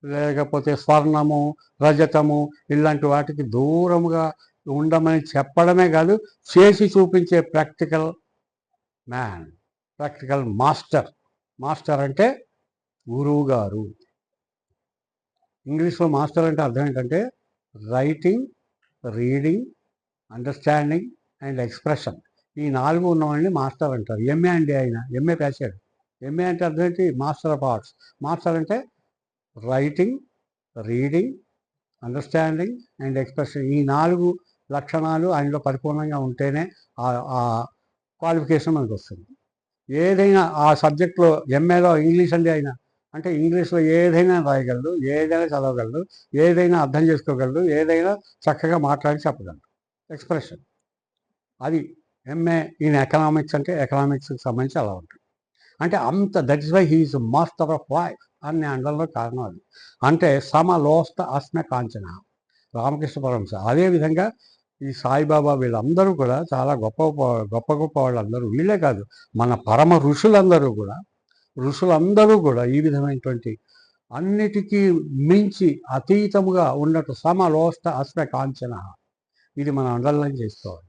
లేకపోతే స్వర్ణము, రజతము ఇలాంటి వాటికి దూరముగా ఉండమని చెప్పడమే కాదు, చేసి చూపించే practical man, practical master. Master అంటే గురువు గారు. ఇంగ్లీష్లో మాస్టర్ అంటే అర్థం ఏంటంటే writing, reading, understanding and expression. ఈ 4 ఉన్నవాడిని మాస్టర్ అంటారు. ఎంఏ అండి, ఆయన ఎంఏ పేసాడు. ఎంఏ అంటే అర్థం ఏంటి? Master of arts. మాస్టర్ అంటే writing, reading, understanding and expression. ఈ 4 లక్షణాలు ఆయనలో పరిపూర్ణంగా ఉంటేనే ఆ క్వాలిఫికేషన్ మనకు వస్తుంది. ఏదైనా ఆ సబ్జెక్ట్లో, ఎంఏలో ఇంగ్లీష్ అండి ఆయన అంటే ఇంగ్లీష్లో ఏదైనా రాయగలడు, ఏదైనా చదవగలడు, ఏదైనా అర్థం చేసుకోగలడు, ఏదైనా చక్కగా మాట్లాడి చెప్పగలడు. ఎక్స్ప్రెషన్ అది. ఎంఏ ఇన్ ఎకనామిక్స్ అంటే ఎకనామిక్స్కి సంబంధించి అలా ఉంటుంది. అంటే అంత that is why he is master of life అని అనడంలో కారణం అది. అంటే సమలోష్ట అస్మ కాంచన రామకృష్ణ పరమహంస. అదేవిధంగా ఈ సాయిబాబా వీళ్ళందరూ కూడా చాలా గొప్ప వాళ్ళందరూ. వీళ్ళే కాదు, మన పరమ ఋషులందరూ కూడా ఈ విధమైనటువంటి అన్నిటికీ మించి అతీతముగా ఉన్నట్టు సమలోష్ట అస్మ కాంచన. ఇది మనం అండర్లైన్ చేసుకోవాలి.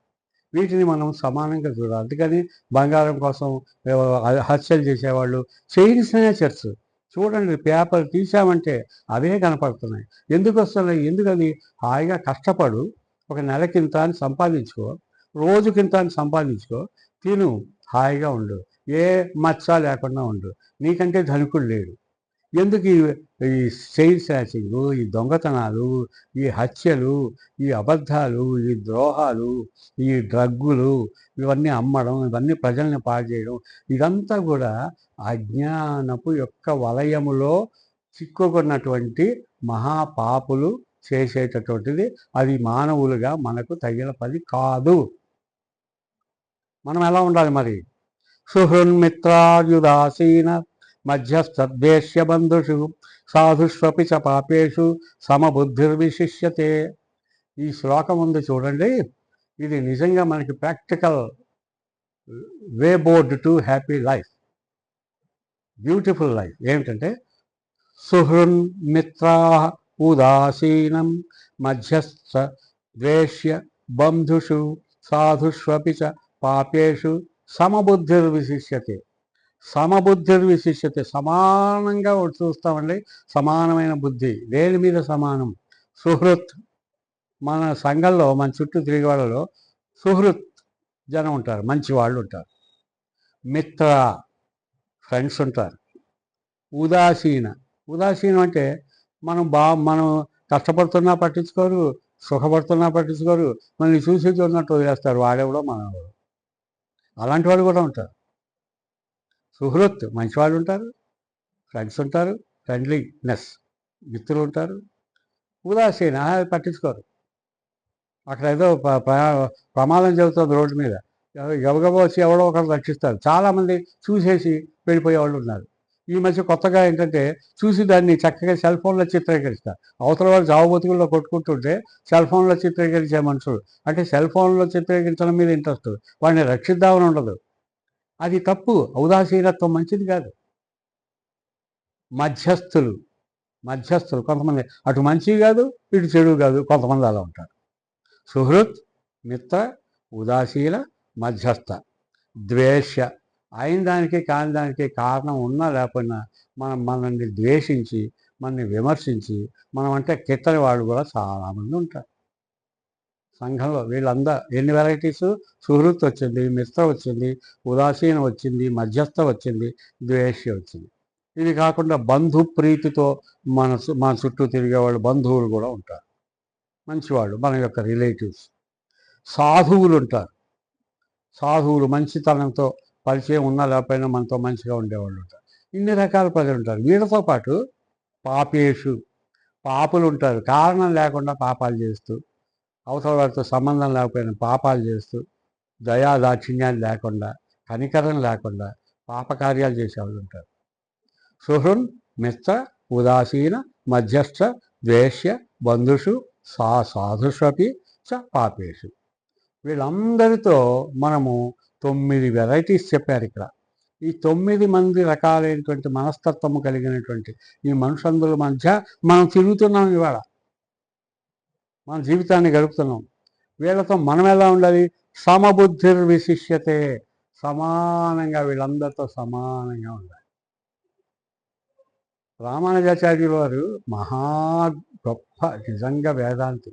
వీటిని మనం సమానంగా చూడాలి. అందుకని బంగారం కోసం హత్యలు చేసేవాళ్ళు, చైన్ స్నాచర్స్ చూడండి, పేపర్ తీసామంటే అవే కనపడుతున్నాయి. ఎందుకు వస్తున్నాయి? ఎందుకని? హాయిగా కష్టపడు, ఒక నెలకింత అని సంపాదించుకో, రోజుకింత అని సంపాదించుకో, తిను, హాయిగా ఉండు, ఏ మచ్చ లేకుండా ఉండు, నీకంటే ధనికుడు లేడు. ఎందుకు ఈ చైన్ స్నాచింగు, ఈ దొంగతనాలు, ఈ హత్యలు, ఈ అబద్ధాలు, ఈ ద్రోహాలు, ఈ డ్రగ్గులు, ఇవన్నీ అమ్మడం, ఇవన్నీ ప్రజల్ని పాడు చేయడం, ఇదంతా కూడా అజ్ఞానపు యొక్క వలయములో చిక్కుకున్నటువంటి మహాపాపులు చేసేటటువంటిది. అది మానవులుగా మనకు తగిన పని కాదు. మనం ఎలా ఉండాలి మరి? సుహృన్మిత్రాయుదాసీన మధ్యస్థద్వేష్య బంధుషు సాధుష్వపి చ పాపేషు సమబుద్ధిర్విశిష్యతే. ఈ శ్లోకం ఉంది చూడండి, ఇది నిజంగా మనకి practical way board to happy life, beautiful life. ఏమిటంటే సుహృన్ మిత్రా ఉదాసీనం మధ్యస్థ ద్వేష్య బంధుషు సాధుష్వపి చ పాపేషు సమబుద్ధిర్విశిష్యతే. సమానంగా చూస్తామండి. సమానమైన బుద్ధి దేని మీద సమానం? సుహృత్. మన సంఘంలో, మన చుట్టూ తిరిగే వాళ్ళలో సుహృత్ జనం ఉంటారు, మంచి వాళ్ళు ఉంటారు. మిత్ర ఫ్రెండ్స్ ఉంటారు. ఉదాసీన ఉదాసీనం అంటే మనం కష్టపడుతున్నా పట్టించుకోరు, సుఖపడుతున్నా పట్టించుకోరు, మనల్ని చూసి చూడనట్టు వదిలేస్తారు. వాడెవడో మనెవడో, అలాంటి వాళ్ళు కూడా ఉంటారు. సుహృత్ మంచివాళ్ళు ఉంటారు, ఫ్రెండ్స్ ఉంటారు, ఫ్రెండ్లీనెస్ మిత్రులు ఉంటారు. ఉదాసీన పట్టించుకోరు. అక్కడ ఏదో ప్రమాదం జరుగుతుంది రోడ్డు మీద, గబగబా వచ్చి ఎవడో ఒకరు రక్షిస్తారు. చాలామంది చూసేసి వెళ్ళిపోయే వాళ్ళు ఉన్నారు. ఈ మధ్య కొత్తగా ఏంటంటే చూసి దాన్ని చక్కగా సెల్ ఫోన్లో చిత్రీకరిస్తారు. అవతల వాళ్ళు చావు బతుకుల్లో కొట్టుకుంటుంటే సెల్ ఫోన్లో చిత్రీకరించే మనుషులు. అంటే సెల్ ఫోన్లో చిత్రీకరించడం మీద ఇంట్రెస్ట్, వాడిని రక్షిద్దామని ఉండదు. అది తప్పు. ఉదాసీనత్వం మంచిది కాదు. మధ్యస్థులు మధ్యస్థులు కొంతమంది అటు మంచి కాదు, ఇటు చెడు కాదు, కొంతమంది అలా ఉంటారు. సుహృత్, మిత్ర, ఉదాసీన, మధ్యస్థ, ద్వేష్య. అయిన దానికి కాని దానికి కారణం ఉన్నా లేకపోయినా మనల్ని ద్వేషించి, మనల్ని విమర్శించి, మనం అంటే కిట్టని వాళ్ళు కూడా చాలామంది ఉంటారు సంఘంలో. వీళ్ళందరూ ఎన్ని వెరైటీస్? సుహృత్ వచ్చింది, మిత్ర వచ్చింది, ఉదాసీన వచ్చింది, మధ్యస్థ వచ్చింది, ద్వేష్య వచ్చింది. ఇది కాకుండా బంధు ప్రీతితో మన చుట్టూ తిరిగే వాళ్ళు బంధువులు కూడా ఉంటారు, మంచివాళ్ళు, మన యొక్క రిలేటివ్స్. సాధువులు ఉంటారు. సాధువులు మంచితనంతో పరిచయం ఉన్నా లేకపోయినా మనతో మంచిగా ఉండేవాళ్ళు ఉంటారు. ఇన్ని రకాల ప్రజలు ఉంటారు. వీళ్ళతో పాటు పాపేషు, పాపులు ఉంటారు. కారణం లేకుండా పాపాలు చేస్తూ, అవతల వారితో సంబంధం లేకపోయినా పాపాలు చేస్తూ, దయా దాక్షిణ్యాలు లేకుండా, కనికరం లేకుండా పాపకార్యాలు చేసేవాళ్ళు ఉంటారు. సుహృన్, మిత్ర, ఉదాసీన, మధ్యస్థ, ద్వేష్య, బంధుషు, సాధుషపి చ పాపేషు. వీళ్ళందరితో మనము 9 వెరైటీస్ చెప్పారు ఇక్కడ. ఈ 9 మంది రకాలైనటువంటి మనస్తత్వము కలిగినటువంటి ఈ మనుషులందరి మధ్య మనం తిరుగుతున్నాం. ఇవాళ మన జీవితాన్ని గడుపుతున్నాం. వీళ్ళతో మనం ఎలా ఉండాలి? సమబుద్ధిర్విశిష్యతే, సమానంగా వీళ్ళందరితో సమానంగా ఉండాలి. రామానుజాచార్యుల వారు మహా గొప్ప నిజంగా వేదాంతి.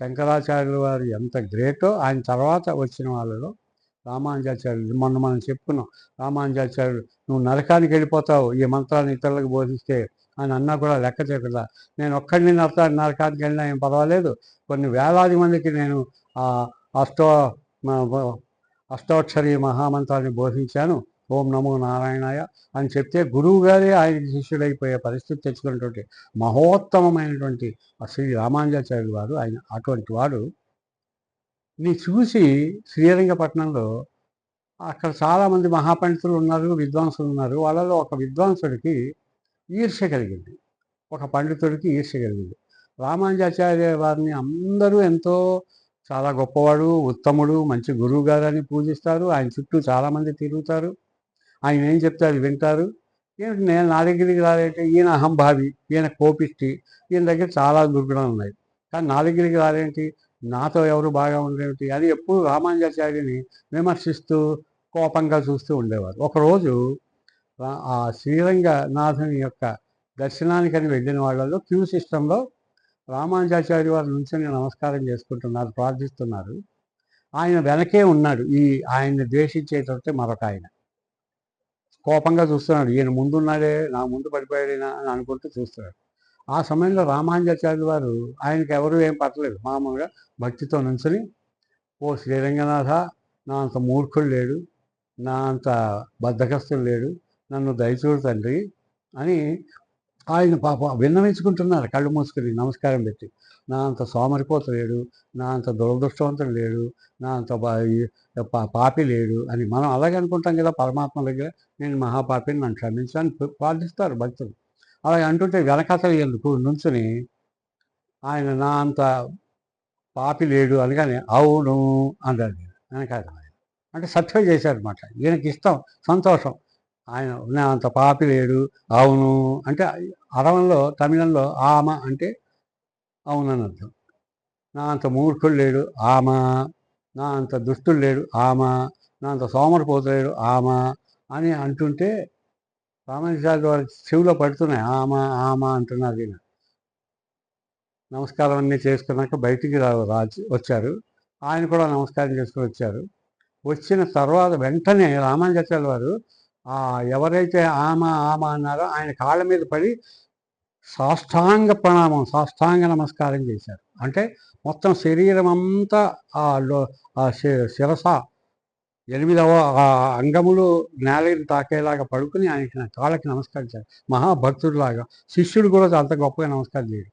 శంకరాచార్యుల వారు ఎంత గ్రేటో ఆయన తర్వాత వచ్చిన వాళ్ళలో రామానుజాచార్యులు. మొన్న మనం చెప్పుకున్నాం, రామానుజాచార్యులు నువ్వు నరకానికి వెళ్ళిపోతావు ఈ మంత్రాన్ని ఇతరులకు బోధిస్తే అని అన్నా కూడా లెక్క చేయకుండా, నేను ఒక్కడిని నరకానికి వెళ్ళినా ఏం పర్వాలేదు, కొన్ని వేలాది మందికి నేను అష్టోక్షరి మహామంత్రాన్ని బోధించాను, ఓం నమో నారాయణాయ అని చెప్తే గురువు గారే ఆయనకి శిష్యుడైపోయే పరిస్థితి తెచ్చుకున్నటువంటి మహోత్తమమైనటువంటి శ్రీ రామానుజాచార్యులు వారు. ఆయన అటువంటి వాడు నీ చూసి శ్రీరంగపట్నంలో అక్కడ చాలామంది మహాపండితులు ఉన్నారు, విద్వాంసులు ఉన్నారు. వాళ్ళలో ఒక విద్వాంసుడికి ఈర్ష్య కలిగింది, ఒక పండితుడికి ఈర్ష్య కలిగింది. రామానుజాచార్య వారిని అందరూ ఎంతో చాలా గొప్పవాడు, ఉత్తముడు, మంచి గురువు గారని పూజిస్తారు. ఆయన చుట్టూ చాలామంది తిరుగుతారు. ఆయన ఏం చెప్తే అది వింటారు. ఏమిటి నేను నా దగ్గరికి రాలేంటే, ఈయన అహంభావి, ఈయన కోపిష్టి, ఈయన దగ్గర చాలా దుర్గుణాలు ఉన్నాయి, కానీ నా దగ్గరికి రాలేంటి, నాతో ఎవరు బాగా ఉండేమిటి అని ఎప్పుడు రామానుజాచార్యుని విమర్శిస్తూ కోపంగా చూస్తూ ఉండేవారు. ఒకరోజు ఆ శ్రీరంగనాథుని యొక్క దర్శనానికని వెళ్ళిన వాళ్ళలో క్యూ సిస్టంలో రామానుజాచార్య వారి నుంచొని నమస్కారం చేసుకుంటున్నారు, ప్రార్థిస్తున్నారు. ఆయన వెనకే ఉన్నాడు ఆయన్ని ద్వేషించేటట్టే మరొక ఆయన. కోపంగా చూస్తున్నాడు, ఈయన ముందున్నాడే, నా ముందు పడిపోయాడేనా అని అనుకుంటూ చూస్తున్నాడు. ఆ సమయంలో రామానుజాచార్యులు వారు ఆయనకి ఎవరు ఏం పట్టలేదు, మామూలుగా భక్తితో నుంచుని, ఓ శ్రీరంగనాథ, నా అంత మూర్ఖుడు లేడు, నా అంత బద్ధకస్తుడు లేడు, నన్ను దయచూడు తండ్రి అని ఆయన విన్నవించుకుంటున్నారు కళ్ళు మూసుకుని నమస్కారం పెట్టి. నా అంత సోమరిపోత లేడు, నా అంత దురదృష్టవంతుడు లేడు, నా అంత పాపి లేడు అని మనం అలాగే అనుకుంటాం కదా పరమాత్మ దగ్గర. నేను మహాపాపిని, నన్ను క్షమించని ప్రార్థిస్తారు భక్తులు. అలాగే అంటుంటే వెనకతలు ఎందుకు నుంచుని ఆయన నా అంత పాపి లేడు అనగానే అవును అన్నాడు వెనకాల. అంటే సర్టిఫై చేశారనమాట. ఈయనకి ఇష్టం, సంతోషం. ఆయన నా అంత పాపి లేడు, అవును అంటే అరవంలో తమిళంలో ఆమ అంటే అవునని అర్థం. నా అంత మూర్ఖుడు లేడు ఆమా, నా అంత దుష్టుడు లేడు ఆమా, నా అంత సోమరిపోతలేడు ఆమా అని అంటుంటే రామానుజాచార్యుల వారి చెవిలో పడుతున్నాయి, ఆమా ఆమా అంటున్నారు. ఈయన నమస్కారం అన్నీ చేసుకున్నాక బయటికి వచ్చారు. ఆయన కూడా నమస్కారం చేసుకుని వచ్చారు. వచ్చిన తర్వాత వెంటనే రామానుజాచార్యుల వారు ఎవరైతే ఆమ అన్నారో ఆయన కాళ్ళ మీద పడి సాష్టాంగ ప్రణామం, సాష్టాంగ నమస్కారం చేశారు. అంటే మొత్తం శరీరం అంతా శిరస 8వ అంగములు నేలని తాకేలాగా పడుకుని ఆయనకి కాళ్ళకి నమస్కరించారు. మహాభక్తుడిలాగా. శిష్యుడు కూడా అంత గొప్పగా నమస్కారం చేయడు.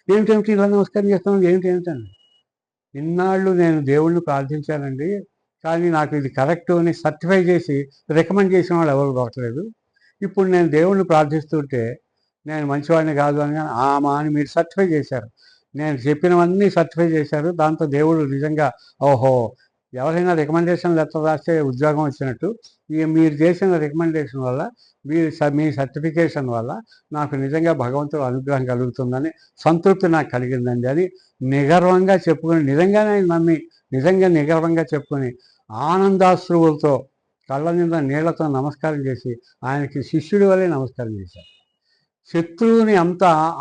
ఏమిటేమిటి ఇలా నమస్కారం చేస్తున్నాను, ఏమిటండి, ఇన్నాళ్ళు నేను దేవుణ్ణి ప్రార్థించానండి, కానీ నాకు ఇది కరెక్ట్ అని సర్టిఫై చేసి రికమెండ్ చేసిన వాళ్ళు ఎవరు దొరకలేదు. ఇప్పుడు నేను దేవుణ్ణి ప్రార్థిస్తుంటే నేను మంచివాడిని కాదు అని అని మీరు సర్టిఫై చేశారు. నేను చెప్పినవన్నీ సర్టిఫై చేశారు. దాంతో దేవుడు నిజంగా ఓహో, ఎవరైనా రికమెండేషన్ లెటర్ రాస్తే ఉద్యోగం వచ్చినట్టు మీరు చేసిన రికమెండేషన్ వల్ల మీ సర్టిఫికేషన్ వల్ల నాకు నిజంగా భగవంతుడు అనుగ్రహం కలుగుతుందని సంతృప్తి నాకు కలిగిందండి అని నిగర్వంగా చెప్పుకొని, నిజంగానే నమ్మి నిజంగా నిగర్వంగా చెప్పుకొని ఆనందాశ్రువులతో కళ్ళ నిండా నీళ్లతో నమస్కారం చేసి ఆయనకి శిష్యుడి వల్లే నమస్కారం చేశారు. శత్రువుని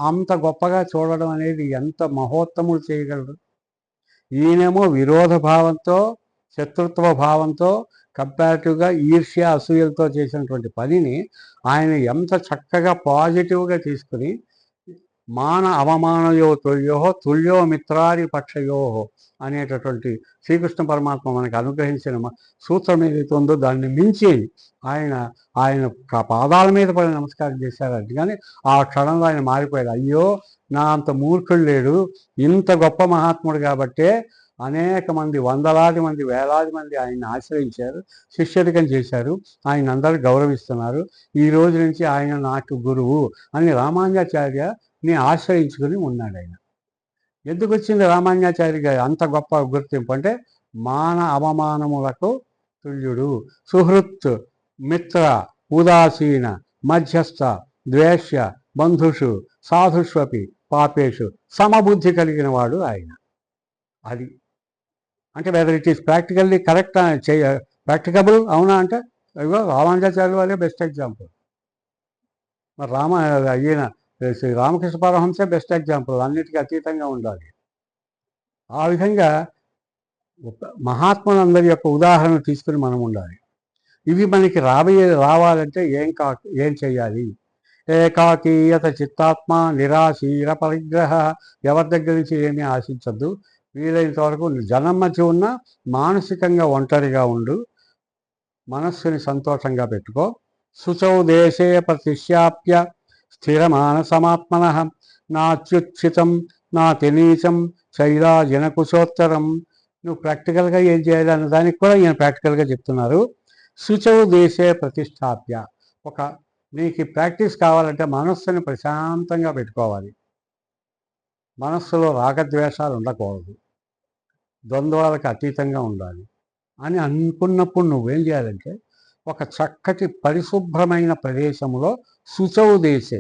అంత గొప్పగా చూడడం అనేది ఎంత మహోత్తములు చేయగలరు. ఈయనేమో విరోధ భావంతో, శత్రుత్వ భావంతో, కంపారిటివ్గా ఈర్ష్య అసూయలతో చేసినటువంటి పనిని ఆయన ఎంత చక్కగా పాజిటివ్గా తీసుకుని మాన అవమానయో తుల్యో మిత్రారి పక్షయో అనేటటువంటి శ్రీకృష్ణ పరమాత్మ మనకు అనుగ్రహించిన సూత్రం ఏదైతే ఉందో దాన్ని మించి ఆయన పాదాల మీద పడి నమస్కారం చేశారంటే కానీ ఆ క్షణంలో ఆయన మారిపోయాడు. అయ్యో, నా అంత మూర్ఖుడు లేడు, ఇంత గొప్ప మహాత్ముడు కాబట్టే అనేక మంది, వందలాది మంది, వేలాది మంది ఆయన్ని ఆశ్రయించారు, శిష్యరికం చేశారు, ఆయన అందరూ గౌరవిస్తున్నారు. ఈ రోజు నుంచి ఆయన నాకు గురువు అని రామానుజాచార్యని ఆశ్రయించుకుని ఉన్నాడు. ఆయన ఎందుకు వచ్చింది రామానుజాచార్య అంత గొప్ప గుర్తింపు అంటే మాన అవమానములకు తుల్యుడు, సుహృత్, మిత్ర, ఉదాసీన, మధ్యస్థ, ద్వేష్య, బంధుషు, సాధుష్వపి, పాపేషు సమబుద్ధి కలిగిన వాడు ఆయన. అది అంటే weather it is practically correct practicable అవునా అంటే ఇగో రామానుజాచార్యుల వాళ్ళే బెస్ట్ ఎగ్జాంపుల్. మరి ఈయన శ్రీ రామకృష్ణ పరమహంసే బెస్ట్ ఎగ్జాంపుల్. అన్నిటికీ అతీతంగా ఉండాలి. ఆ విధంగా మహాత్ములందరి యొక్క ఉదాహరణ తీసుకుని మనం ఉండాలి. ఇవి మనకి రావాలంటే ఏం చేయాలి? ఏకాకీయత చిత్తాత్మ నిరాశీర పరిగ్రహ. ఎవరి దగ్గర నుంచి ఏమీ ఆశించద్దు. వీలైనంత వరకు జనం మధ్య ఉన్న మానసికంగా ఒంటరిగా ఉండు, మనస్సుని సంతోషంగా పెట్టుకో. శుచౌ దేశే ప్రతిష్యాప్య స్థిరమానసమాత్మన నాత్యుచ్చితం నాతినీచం శైలాజన కుశోత్తరం. నువ్వు ప్రాక్టికల్గా ఏం చేయాలి అన్న దానికి కూడా ఈయన ప్రాక్టికల్గా చెప్తున్నారు. శుచౌ దేశే ప్రతిష్టాప్య. నీకు ప్రాక్టీస్ కావాలంటే మనస్సుని ప్రశాంతంగా పెట్టుకోవాలి. మనస్సులో రాగద్వేషాలు ఉండకూడదు, ద్వంద్వాలకు అతీతంగా ఉండాలి అని అనుకున్నప్పుడు నువ్వేం చేయాలంటే ఒక చక్కటి పరిశుభ్రమైన ప్రదేశంలో శుచౌ దేశే,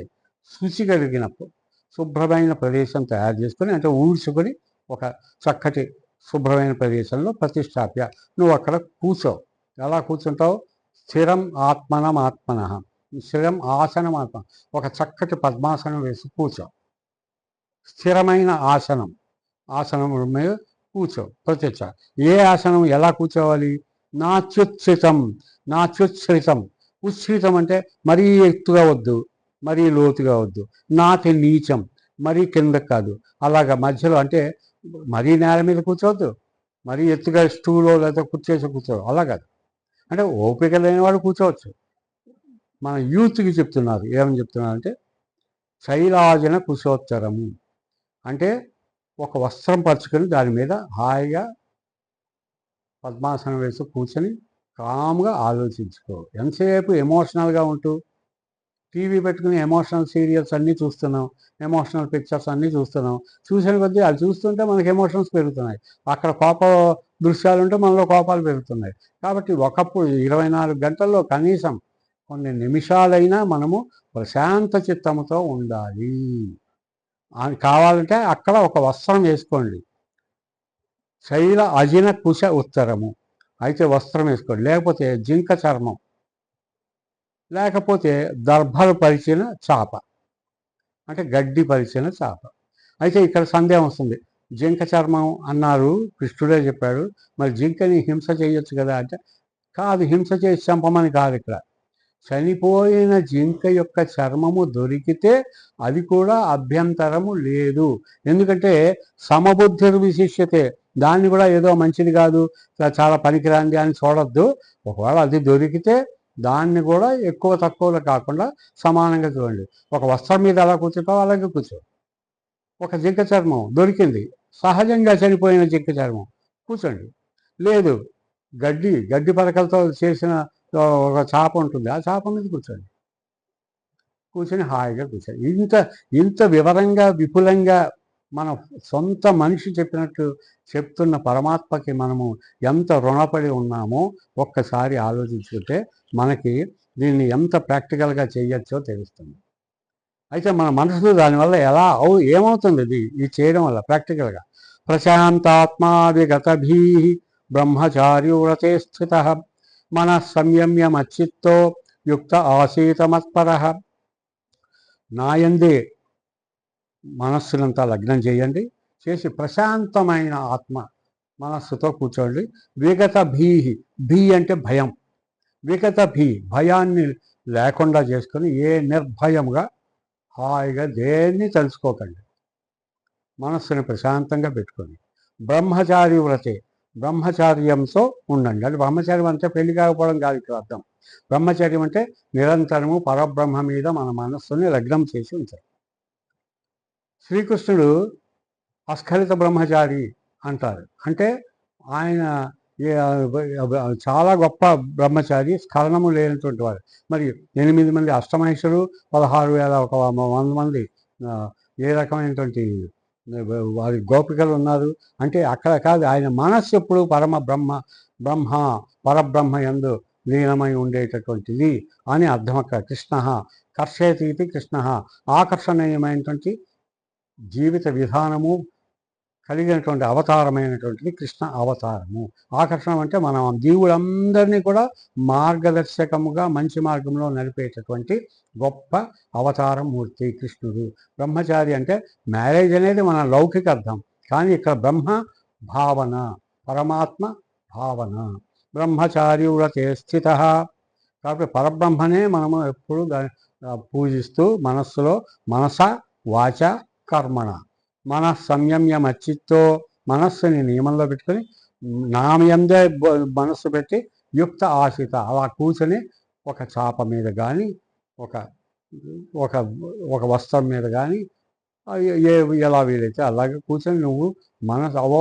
శుచి కలిగినప్పుడు శుభ్రమైన ప్రదేశం తయారు చేసుకొని అంటే ఊడ్చుకొని ఒక చక్కటి శుభ్రమైన ప్రదేశంలో ప్రతిష్టాప్య నువ్వు అక్కడ కూర్చో. ఎలా కూర్చుంటావు? స్థిరం ఆత్మన, స్థిరం ఆసనం ఆత్మ, ఒక చక్కటి పద్మాసనం వేసి కూర్చో. స్థిరమైన ఆసనం మీద కూర్చో ప్రత్యక్ష. ఏ ఆసనం ఎలా కూర్చోవాలి? నాచ్యుత్సృతం. ఉచ్ఛ్రితం అంటే మరీ ఎత్తుగా వద్దు, మరీ లోతుగా వద్దు. నాతి నీచం, మరీ కిందకు కాదు, అలాగా మధ్యలో. అంటే మరీ నేల మీద కూర్చోవద్దు, మరీ ఎత్తుగా స్టూలో లేదా కూర్చేసి కూర్చోవద్దు, అలా కాదు. అంటే ఓపిక లేనివాడు కూర్చోవచ్చు. మన యూత్కి చెప్తున్నారు. ఏమని చెప్తున్నారంటే శైలాజన కుశోత్తరము అంటే ఒక వస్త్రం పరుచుకొని దాని మీద హాయిగా పద్మాసనం వేసి కూర్చొని కామ్గా ఆలోచించుకో. ఎంతసేపు ఎమోషనల్గా ఉంటూ టీవీ పెట్టుకుని ఎమోషనల్ సీరియల్స్ అన్నీ చూస్తున్నాం, ఎమోషనల్ పిక్చర్స్ అన్నీ చూస్తున్నాం. చూసిన కొద్దీ అది చూస్తుంటే మనకి ఎమోషన్స్ పెరుగుతున్నాయి. అక్కడ కోప దృశ్యాలు ఉంటే మనలో కోపాలు పెరుగుతున్నాయి. కాబట్టి ఒకప్పుడు 24 గంటల్లో కనీసం కొన్ని నిమిషాలైనా మనము ప్రశాంత చిత్తంతో ఉండాలి. కావాలంటే అక్కడ ఒక వస్త్రం వేసుకోండి. శైల అజిన కుశ ఉత్తరము అయితే వస్త్రం వేసుకోండి, లేకపోతే జింక చర్మం, లేకపోతే దర్భలు పరిచిన చాప అంటే గడ్డి పరిచిన చాప. అయితే ఇక్కడ సందేహం వస్తుంది, జింక చర్మం అన్నారు, కృష్ణుడే చెప్పాడు. మరి జింకని హింస చేయొచ్చు కదా అంటే, కాదు, హింస చేసి చంపమని కాదు ఇక్కడ. చనిపోయిన జింక యొక్క చర్మము దొరికితే అది కూడా అభ్యంతరము లేదు. ఎందుకంటే సమబుద్ధిర్ విశిష్యతే, దాన్ని కూడా ఏదో మంచిది కాదు, చాలా పనికిరాంది అని చూడొద్దు. ఒకవేళ అది దొరికితే దాన్ని కూడా ఎక్కువ తక్కువలో కాకుండా సమానంగా చూడండి. ఒక వస్త్రం మీద ఎలా కూర్చుంటావు అలాగే కూర్చో. ఒక జింక చర్మం దొరికింది, సహజంగా చనిపోయిన జింక చర్మం, కూర్చోండి. లేదు, గడ్డి పలకలతో చేసిన ఒక చాప ఉంటుంది, ఆ చాప మీద కూర్చోండి. కూర్చొని హాయిగా కూర్చోండి. ఇంత వివరంగా విపులంగా మన సొంత మనిషి చెప్పినట్టు చెప్తున్న పరమాత్మకి మనము ఎంత రుణపడి ఉన్నామో ఒక్కసారి ఆలోచించుకుంటే మనకి దీన్ని ఎంత ప్రాక్టికల్గా చేయొచ్చో తెలుస్తుంది. అయితే మన మనసులో దానివల్ల ఏమవుతుంది ఇది చేయడం వల్ల ప్రాక్టికల్గా? ప్రశాంతాత్మా విగతభీ బ్రహ్మచార్యో వ్రతే స్థిత మన సంయమ్యమచ్చిత్తో యుక్త ఆసీతమత్పర. నాయందే మనస్సునంతా లగ్నం చేయండి, చేసి ప్రశాంతమైన ఆత్మ మనస్సుతో కూర్చోండి. విగత భీ అంటే భయం, విగత భయాన్ని లేకుండా చేసుకొని నిర్భయముగా హాయిగా దేన్ని తలుచుకోకండి, మనస్సుని ప్రశాంతంగా పెట్టుకోండి. బ్రహ్మచారి వ్రతే, బ్రహ్మచార్యంతో ఉండండి. అంటే బ్రహ్మచర్యం అంటే పెళ్లి కాకపోవడం కాదు ఇక్కడ అర్థం. బ్రహ్మచర్యం అంటే నిరంతరము పరబ్రహ్మ మీద మన మనస్సుని లగ్నం చేసి ఉంచాలి. శ్రీకృష్ణుడు అస్ఖలిత బ్రహ్మచారి అంటారు. అంటే ఆయన చాలా గొప్ప బ్రహ్మచారి, స్ఖలనము లేనటువంటి వాడు. మరి 8 మంది అష్టమహేశ్వరు, 16,100 మంది ఏ రకమైనటువంటి వారి గోపికలు ఉన్నారు. అంటే అక్కడ కాదు, ఆయన మనస్సు ఎప్పుడు పరబ్రహ్మ యందు లీనమై ఉండేటటువంటిది అని అర్థం. అక్కడ కృష్ణ కర్షయతి ఇది కృష్ణ, ఆకర్షణీయమైనటువంటి జీవిత విధానము కలిగినటువంటి అవతారమైనటువంటిది కృష్ణ అవతారము. ఆకర్షణ అంటే మనం జీవులందరినీ కూడా మార్గదర్శకముగా మంచి మార్గంలో నడిపేటటువంటి గొప్ప అవతారం మూర్తి కృష్ణుడు. బ్రహ్మచారి అంటే మ్యారేజ్ అనేది మన లౌకిక అర్థం, కానీ ఇక్కడ బ్రహ్మ భావన, పరమాత్మ భావన. బ్రహ్మచారి వ్రతే స్థిత, కాబట్టి పరబ్రహ్మనే మనము ఎప్పుడు పూజిస్తూ మనస్సులో మనస వాచ కర్మణ మన సంయమ్యమచ్చిత్తో మనస్సుని నియమంలో పెట్టుకొని నామయందే మనస్సు పెట్టి యుక్త ఆశిత అలా కూర్చొని ఒక చాప మీద కానీ ఒక ఒక ఒక వస్త్రం మీద కానీ ఎలా వీలైతే అలాగే కూర్చొని నువ్వు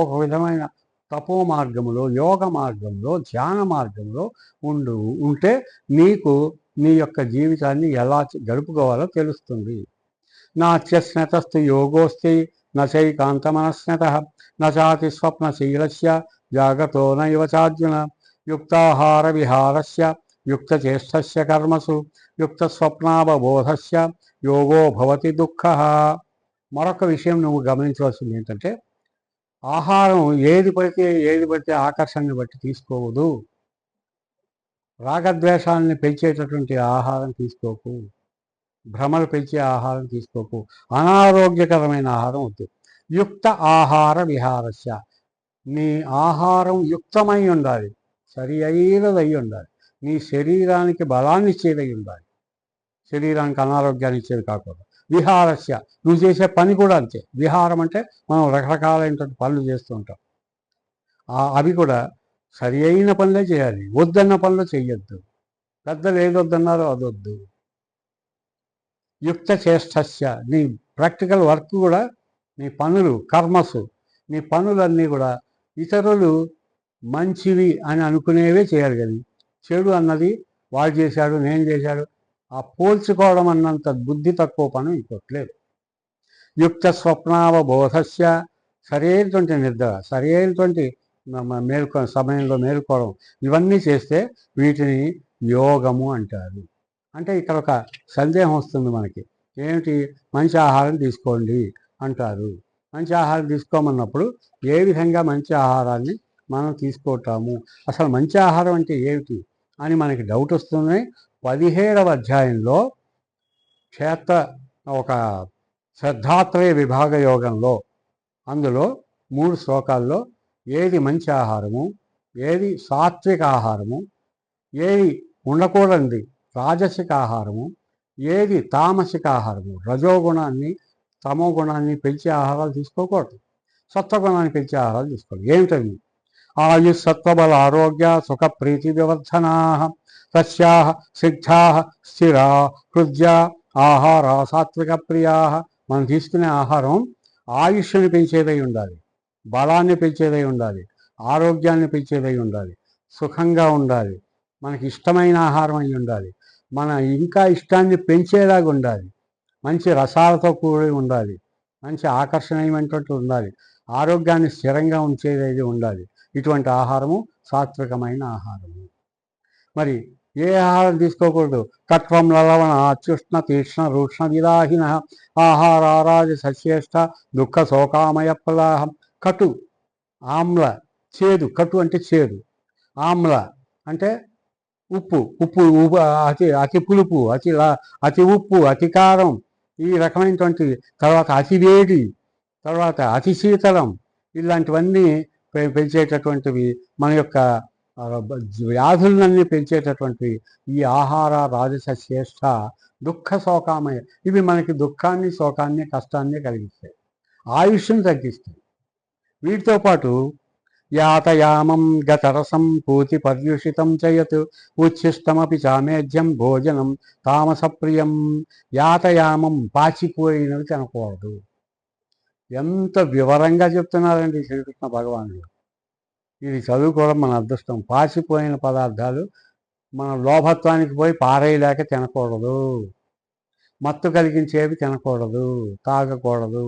ఒక విధమైన తపో మార్గంలో, యోగ మార్గంలో, ధ్యాన మార్గంలో ఉంటే నీకు నీ యొక్క జీవితాన్ని ఎలా గడుపుకోవాలో తెలుస్తుంది. నాత్యస్నతస్తు యోగోస్తి నైకాంతమనస్నత నాతి స్వప్నశీలస్య జాగతో నైవ చార్జున యుక్తాహార విహారస్య యుక్తచేష్టస్య కర్మసు యుక్తస్వప్నావబోధస్య యోగో భవతి దుఃఖః. మరొక విషయం నువ్వు గమనించవలసింది ఏంటంటే, ఆహారం ఏది పడితే ఆకర్షణని బట్టి తీసుకోవద్దు. రాగద్వేషాలని పెంచేటటువంటి ఆహారం తీసుకోకు, భ్రమలు పెంచే ఆహారం తీసుకోకు, అనారోగ్యకరమైన ఆహారం వద్దు. యుక్త ఆహార విహారస్య, నీ ఆహారం యుక్తమై ఉండాలి, సరి అయినదై ఉండాలి, నీ శరీరానికి బలాన్ని ఇచ్చేదై ఉండాలి, శరీరానికి అనారోగ్యాన్ని ఇచ్చేది కాకూడదు. విహారస్య, నువ్వు చేసే పని కూడా అంతే. విహారం అంటే మనం రకరకాలైనటువంటి పనులు చేస్తూ ఉంటాం, అవి కూడా సరి అయిన పనులే చేయాలి, వద్దన్న పనులు చెయ్యొద్దు. పెద్దలు ఏదొద్దన్నారో అదొద్దు. యుక్త చేష్టస్య, నీ ప్రాక్టికల్ వర్క్ కూడా, నీ పనులు కర్మసు, నీ పనులన్నీ కూడా ఇతరులు మంచివి అని అనుకునేవే చేయాలి. కానీ చెడు అన్నది వాడు చేశాడు నేను చేశాడు ఆ పోల్చుకోవడం అన్నంత బుద్ధి తక్కువ పని ఇంకోట్లేదు. యుక్త స్వప్నావబోధస్య, సరైనటువంటి నిద్ర, సరైనటువంటి సమయంలో మేలుకోవడం, ఇవన్నీ చేస్తే వీటిని యోగము అంటారు. అంటే ఇక్కడ ఒక సందేహం వస్తుంది మనకి, ఏమిటి? మంచి ఆహారం తీసుకోండి అంటారు. మంచి ఆహారం తీసుకోమన్నప్పుడు ఏ విధంగా మంచి ఆహారాన్ని మనం తీసుకుంటాము, అసలు మంచి ఆహారం అంటే ఏమిటి అని మనకి డౌట్ వస్తుంది. 17వ అధ్యాయంలో ఒక శ్రద్ధాత్రయ విభాగ యోగంలో అందులో 3 శ్లోకాల్లో ఏది మంచి ఆహారము, ఏది సాత్విక ఆహారము, ఏది ఉండకూడనిది రాజసిక ఆహారము, ఏది తామసిక ఆహారము, రజోగుణాన్ని తమో గుణాన్ని పెంచే ఆహారాలు తీసుకోకూడదు, సత్వగుణాన్ని పెంచే ఆహారాలు తీసుకోవాలి. ఏమిటవి? ఆయుస్సత్వబల ఆరోగ్య సుఖ ప్రీతి వివర్ధనా తస్యా సిద్ధా స్థిరా హృద్య ఆహార సాత్విక ప్రియా. మనం తీసుకునే ఆహారం ఆయుష్ని పెంచేదై ఉండాలి, బలాన్ని పెంచేదై ఉండాలి, ఆరోగ్యాన్ని పెంచేదై ఉండాలి, సుఖంగా ఉండాలి, మనకి ఇష్టమైన ఆహారం అయి ఉండాలి, మన ఇంకా ఇష్టాన్ని పెంచేలాగా ఉండాలి, మంచి రసాలతో కూడి ఉండాలి, మంచి ఆకర్షణీయమైనటువంటి ఉండాలి, ఆరోగ్యాన్ని స్థిరంగా ఉంచేది ఉండాలి. ఇటువంటి ఆహారము సాత్వికమైన ఆహారము. మరి ఏ ఆహారం తీసుకోకూడదు? కట్వం లలవణ అత్యుష్ణ తీక్ష్ణ రూక్ష్ణ విదాహిన ఆహారారాజ సశ్రేష్ట దుఃఖ శోకామయ ప్రదాహం. కటు, ఆమ్ల, చేదు. కటు అంటే చేదు, ఆమ్ల అంటే ఉప్పు, ఉప్పు అతి అతి పులుపు, అతి ఉప్పు, అతి కారం, ఈ రకమైనటువంటి. తర్వాత అతి వేడి, తర్వాత అతి శీతలం, ఇలాంటివన్నీ పెంచేటటువంటివి, మన యొక్క వ్యాధులన్నీ పెంచేటటువంటివి ఈ ఆహార రాజస శ్రేష్ట దుఃఖ శోకామయ. ఇవి మనకి దుఃఖాన్ని, శోకాన్ని, కష్టాన్ని కలిగిస్తాయి, ఆయుష్ని తగ్గిస్తాయి. వీటితో పాటు యాతయామం గతరసం పూతి పర్యుషితం చేయత్ ఉచ్ఛిష్టమపి చామేధ్యం భోజనం తామసప్రియం. యాతయామం పాచిపోయినవి తినకూడదు. ఎంత వివరంగా చెప్తున్నారండి శ్రీకృష్ణ భగవానుడు. ఇది చదువుకోవడం మన అదృష్టం. పాచిపోయిన పదార్థాలు మన లోభత్వానికి పోయి పారేయలేక తినకూడదు, మత్తు కలిగించేవి తినకూడదు, తాగకూడదు.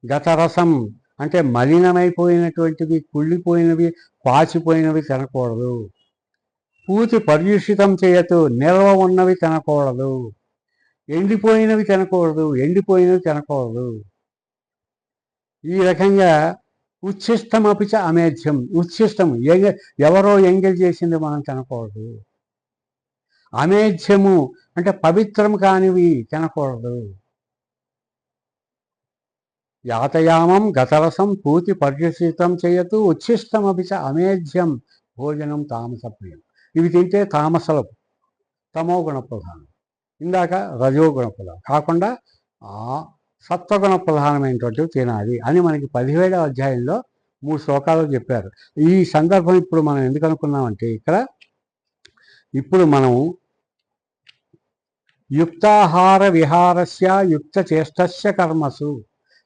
గతరసం అంటే మలినమైపోయినటువంటివి, కుళ్ళిపోయినవి, పాచిపోయినవి తినకూడదు. పూతి పర్యుషితం చేయతు, నిల్వ ఉన్నవి తినకూడదు. ఎండిపోయినవి తినకూడదు. ఈ రకంగా ఉచ్ఛిష్టమపిచ అమేధ్యం. ఉచ్ఛిష్టం ఎవరో ఎంగిల్ చేసింది మనం తినకూడదు. అమేధ్యము అంటే పవిత్రం కానివి తినకూడదు. యాతయామం గతరసం పూతి పర్యుషితం చేయతు ఉచ్ఛిష్టమపిచ అమేధ్యం భోజనం తామసప్రియం. ఇవి తింటే తామసలు, తమో గుణ ప్రధానం. ఇందాక రజోగుణ ప్రధానం కాకుండా సత్వగుణ ప్రధానమైనటువంటివి తినాలి అని మనకి 17వ అధ్యాయంలో 3 శ్లోకాలు చెప్పారు. ఈ సందర్భం ఇప్పుడు మనం ఎందుకు అనుకున్నామంటే, ఇప్పుడు మనం యుక్తాహార విహారస్య యుక్త చేష్టస్య కర్మసు,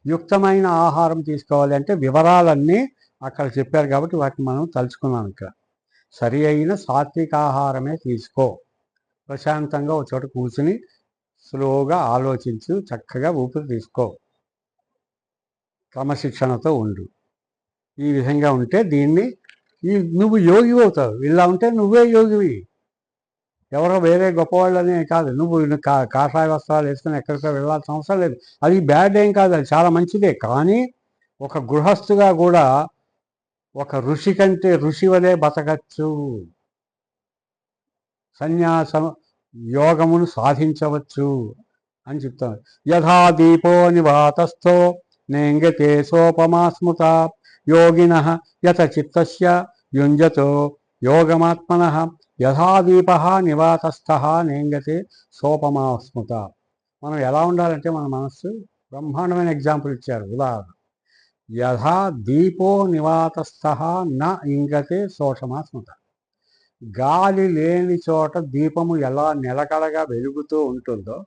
యుక్తమైన ఆహారం తీసుకోవాలి అంటే వివరాలన్నీ అక్కడ చెప్పారు కాబట్టి వాటిని మనం తలుచుకున్నాం. ఇక్కడ సరి అయిన సాత్విక ఆహారమే తీసుకో, ప్రశాంతంగా ఒక చోట కూర్చుని స్లోగా ఆలోచించు, చక్కగా ఊపిరి తీసుకో, క్రమశిక్షణతో ఉండు. ఈ విధంగా ఉంటే నువ్వు యోగి అవుతావు. ఇలా ఉంటే నువ్వే యోగివి, ఎవరో వేరే గొప్పవాళ్ళనే కాదు. నువ్వు కాషాయ వస్త్రాలు వేసుకుని ఎక్కడికో వెళ్ళాల్సిన అవసరం లేదు. అది బ్యాడ్ ఏం కాదు, అది చాలా మంచిదే. కానీ ఒక గృహస్థుగా కూడా ఒక ఋషి కంటే ఋషి వలె బతకచ్చు, సన్యాసం యోగమును సాధించవచ్చు అని చెప్తాను. యథా దీపో నివాతస్థో నేంగతే సోపమా స్మృత యోగిన యత చిత్తస్య యుంజతో యోగమాత్మనః యథా దీప నివాతస్థ నేంగతే సోపమా స్మృత. మనం ఎలా ఉండాలంటే మన మనస్సు బ్రహ్మాండమైన ఎగ్జాంపుల్ ఇచ్చారు, ఉదాహరణ. యథా దీపో నివాతస్థ న ఇంగతే సోషమా స్మృత. గాలి లేని చోట దీపము ఎలా నిలకడగా వెలుగుతూ ఉంటుందో,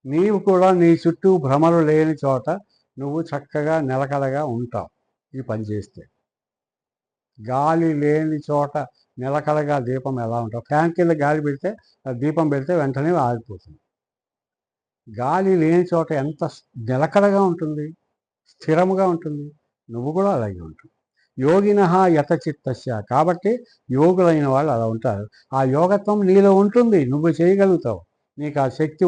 నీవు కూడా నీ చుట్టూ భ్రమలు లేని చోట నువ్వు చక్కగా నిలకడగా ఉంటావు ఈ పని చేస్తే. గాలి లేని చోట నిలకడగా దీపం ఎలా ఉంటావు? ఫ్యాన్ కింద గాలి పెడితే, దీపం పెడితే వెంటనే ఆగిపోతుంది. గాలి లేని చోట ఎంత నిలకడగా ఉంటుంది, స్థిరముగా ఉంటుంది. నువ్వు కూడా అలాగే ఉంటుంది. యోగిన యత చిత్తస్య. కాబట్టి యోగులైన వాళ్ళు అలా ఉంటారు. ఆ యోగత్వం నీలో ఉంటుంది, నువ్వు చేయగలుగుతావు. నీకు ఆ శక్తి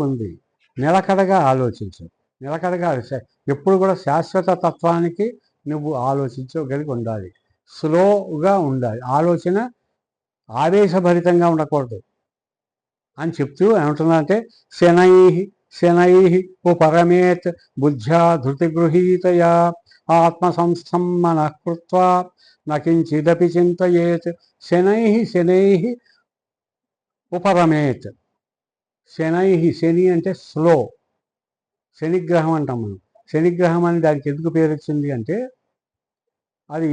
ఉంది. నిలకడగా ఆలోచించు. నిలకడగా ఎప్పుడు కూడా శాశ్వత తత్వానికి నువ్వు ఆలోచించగలిగి ఉండాలి. స్లోగా ఉండాలి. ఆలోచన ఆవేశభరితంగా ఉండకూడదు అని చెప్తూ ఏమంటున్నా అంటే శనై శనై ఉపరమేత్ బుద్ధ్యా ధృతిగృహీతయా ఆత్మసంస్థం మనః కృత్వా నకించిదపి చింతయేత్. శనై శనై ఉపరమేత్. శనై, శని అంటే స్లో, శనిగ్రహం అంటాం మనం. శనిగ్రహం అని దానికి ఎందుకు పేరు వచ్చింది అంటే అది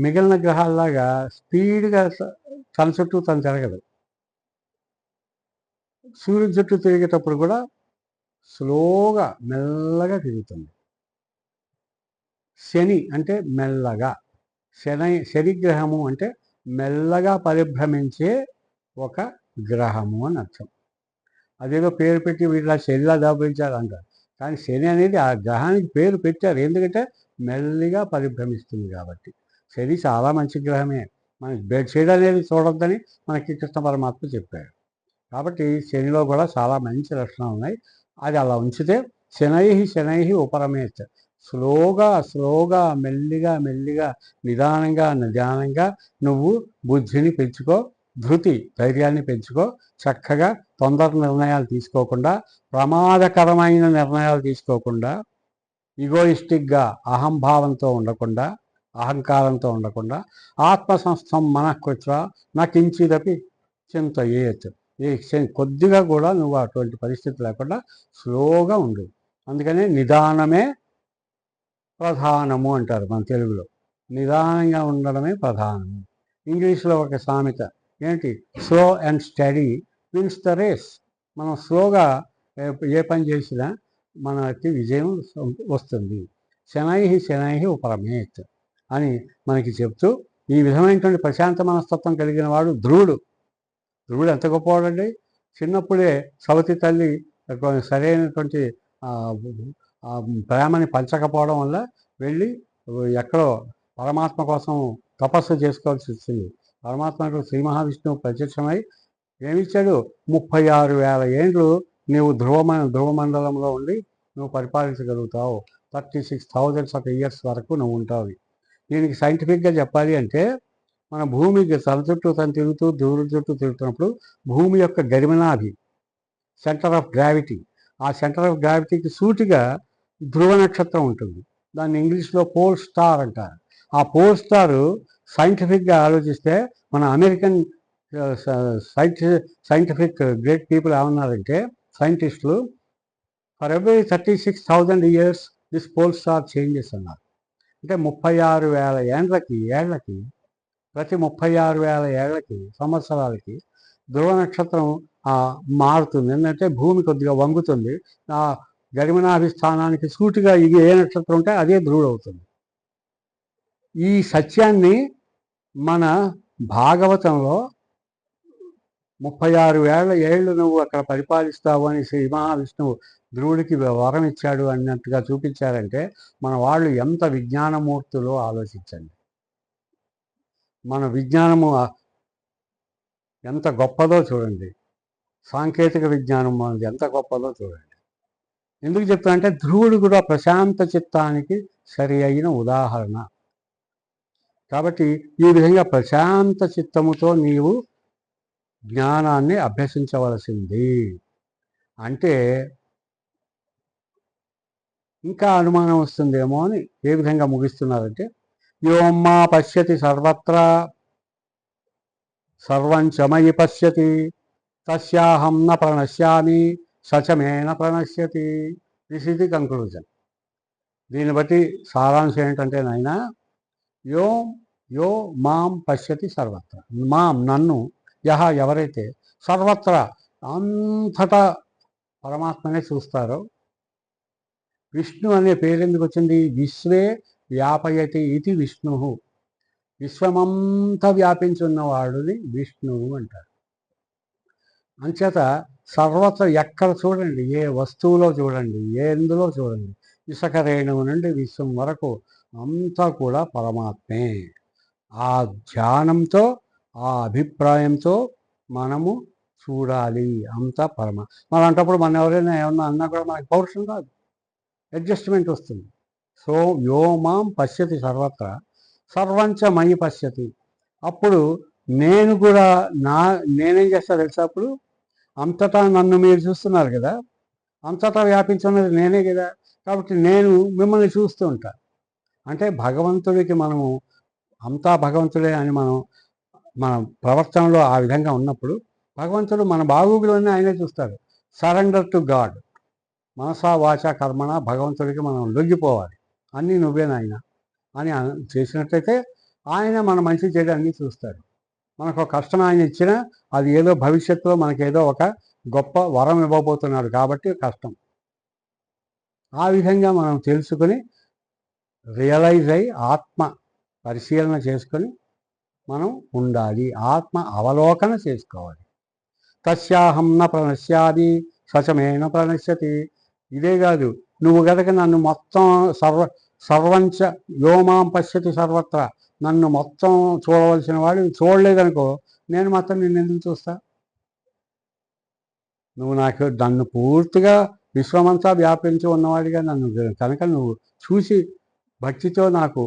మిగిలిన గ్రహాల్లాగా స్పీడ్గా తన చుట్టూ తను తిరగదు. సూర్యుని చుట్టూ తిరిగేటప్పుడు కూడా స్లోగా మెల్లగా తిరుగుతుంది. శని అంటే మెల్లగా, శనిగ్రహము అంటే మెల్లగా పరిభ్రమించే ఒక గ్రహము అని అర్థం. అదేదో పేరు పెట్టి వీళ్ళ శనిలా దాపించారు అంటారు, కానీ శని అనేది ఆ గ్రహానికి పేరు పెట్టారు ఎందుకంటే మెల్లిగా పరిభ్రమిస్తుంది కాబట్టి. శని చాలా మంచి గ్రహమే, మనకి బెడ్ సైడ్ అనేది చూడొద్దని మనకి కృష్ణ పరమాత్మ చెప్పాడు. కాబట్టి శనిలో కూడా చాలా మంచి లక్షణాలు ఉన్నాయి. అది అలా ఉంచితే శనై శనై ఉపరమేత్. స్లోగా మెల్లిగా నిదానంగా నువ్వు బుద్ధిని పెంచుకో, ధైర్యాన్ని పెంచుకో. చక్కగా తొందర నిర్ణయాలు తీసుకోకుండా, ప్రమాదకరమైన నిర్ణయాలు తీసుకోకుండా, ఈగోయిస్టిక్గా అహంకారంతో ఉండకుండా ఆత్మసంస్థం మనఃకృత్వా నకించిదపి చింతయేత్. కొద్దిగా కూడా నువ్వు అటువంటి పరిస్థితి లేకుండా స్లోగా ఉండు. అందుకనే నిదానమే ప్రధానము అంటారు మన తెలుగులో. నిదానంగా ఉండడమే ప్రధానము. ఇంగ్లీష్లో ఒక సామెత ఏంటి, slow and steady wins the race. మనం స్లోగా ఏ పని చేసినా మనకి విజయం వస్తుంది. శనై ఉపరమేత్ అని మనకి చెప్తూ, ఈ విధమైనటువంటి ప్రశాంత మనస్తత్వం కలిగిన వాడు ధ్రువుడు ఎంత గొప్పవాడండి. చిన్నప్పుడే సవతి తల్లి సరైనటువంటి ప్రేమని పంచకపోవడం వల్ల వెళ్ళి ఎక్కడో పరమాత్మ కోసం తపస్సు చేసుకోవాల్సి వచ్చింది. పరమాత్మకు శ్రీ మహావిష్ణువు ప్రత్యక్షమై ఏమిచ్చాడు, 36,000 ఏండ్లు నీవు ధ్రువమండలంలో ఉండి నువ్వు పరిపాలించగలుగుతావు. 36,000 years వరకు నువ్వు ఉంటావు. దీనికి సైంటిఫిక్గా చెప్పాలి అంటే మన భూమికి తన చుట్టూ తను తిరుగుతూ ధ్రువుల చుట్టూ తిరుగుతున్నప్పుడు భూమి యొక్క గరిమనాభి, సెంటర్ ఆఫ్ గ్రావిటీ, ఆ సెంటర్ ఆఫ్ గ్రావిటీకి సూటిగా ధ్రువ నక్షత్రం ఉంటుంది. దాన్ని ఇంగ్లీష్లో పోల్ స్టార్ అంటారు. ఆ పోల్ స్టారు సైంటిఫిక్గా ఆలోచిస్తే మన అమెరికన్ సైంటిఫిక్ గ్రేట్ పీపుల్ ఏమన్నారంటే, సైంటిస్టులు, for every 36,000 years this pole star changes అన్నారు. అంటే 36,000 ఏళ్ళకి ప్రతి 36,000 ఏళ్ళకి సంవత్సరాలకి ధ్రువ నక్షత్రం మారుతుంది. ఎందుకంటే భూమి కొద్దిగా వంగుతుంది. ఆ గరిమనాభి స్థానానికి సూటిగా ఇది ఏ నక్షత్రం ఉంటే అదే ధ్రువుడు అవుతుంది. ఈ సత్యాన్ని మన భాగవతంలో 36,000 ఏళ్ళు నువ్వు అక్కడ పరిపాలిస్తావు అని శ్రీ మహావిష్ణువు ధ్రువుడికి వరం ఇచ్చాడు అన్నట్టుగా చూపించారంటే మన వాళ్ళు ఎంత విజ్ఞానమూర్తులో ఆలోచించండి. మన విజ్ఞానము ఎంత గొప్పదో చూడండి. సాంకేతిక విజ్ఞానం మనది ఎంత గొప్పదో చూడండి. ఎందుకు చెప్తానంటే ధ్రువుడు కూడా ప్రశాంత చిత్తానికి సరి అయిన ఉదాహరణ. కాబట్టి ఈ విధంగా ప్రశాంత చిత్తముతో నీవు జ్ఞానాన్ని అభ్యసించవలసింది. అంటే ఇంకా అనుమానం వస్తుందేమో అని ఏ విధంగా ముగిస్తున్నారంటే, యోమ్మా పశ్యతి సర్వత్రా సర్వంచమయి పశ్యతి తస్యాహం న ప్రణశ్యామి సచమేన ప్రణశ్యతి. This is the conclusion. దీన్ని బట్టి సారాంశం ఏంటంటే, నాయనా, యో మాం పశ్యతి సర్వత్ర, మాం నన్ను, ఎవరైతే సర్వత్ర అంతటా పరమాత్మనే చూస్తారో. విష్ణు అనే పేరెందుకు వచ్చింది? విశ్వే వ్యాపయతి ఇది విష్ణు. విశ్వమంతా వ్యాపించున్నవాడుని విష్ణువు అంటారు. అంచేత సర్వత్ర ఎక్కడ చూడండి, ఏ వస్తువులో చూడండి, ఎందులో చూడండి, ఇసుక రేణువు నుండి విశ్వం వరకు అంతా కూడా పరమాత్మే. ఆ ధ్యానంతో, ఆ అభిప్రాయంతో మనము చూడాలి. అంతా మరి అంటప్పుడు మనం ఎవరైనా ఏమన్నా అన్నా కూడా మనకి పౌరుషం కాదు, అడ్జస్ట్మెంట్ వస్తుంది. సో యో మాం పశ్యతి సర్వత్ర సర్వంచ మయి పశ్యతి. అప్పుడు నేను కూడా నేనేం చేస్తా తెలుసా, అప్పుడు అంతటా నన్ను మీరు చూస్తున్నారు కదా, అంతటా వ్యాపించున్నది నేనే కదా. కాబట్టి నేను మిమ్మల్ని చూస్తూ ఉంటా. అంటే భగవంతుడికి మనము అంతా భగవంతుడే అని మన ప్రవర్తనలో ఆ విధంగా ఉన్నప్పుడు భగవంతుడు మన బాగోగులన్నీ ఆయనే చూస్తాడు. Surrender to God. మనసా వాచ కర్మణ భగవంతుడికి మనం లొంగిపోవాలి. అన్నీ నువ్వే నాయన అని చేసినట్లయితే ఆయన మన మంచి చెడు అన్నీ చూస్తాడు. మనకు ఒక కష్టం ఆయన ఇచ్చినా అది ఏదో భవిష్యత్తులో మనకేదో ఒక గొప్ప వరం ఇవ్వబోతున్నాడు కాబట్టి కష్టం. ఆ విధంగా మనం తెలుసుకొని రియలైజ్ అయ్యి ఆత్మ పరిశీలన చేసుకొని మనం ఉండాలి. ఆత్మ అవలోకన చేసుకోవాలి. తస్యాహం న ప్రణశ్యాది సచమేన ప్రణశ్యతి. ఇదే కాదు, నువ్వు గనక నన్ను మొత్తం సర్వంచ యోమాం పశ్యతి సర్వత్ర, నన్ను మొత్తం చూడవలసిన వాడు చూడలేదనుకో, నేను మాత్రం నిన్ను ఎందుకు చూస్తా? నువ్వు నన్ను పూర్తిగా విశ్వమంతా వ్యాపించి ఉన్నవాడిగా నన్ను కనుక నువ్వు చూసి భక్తితో నాకు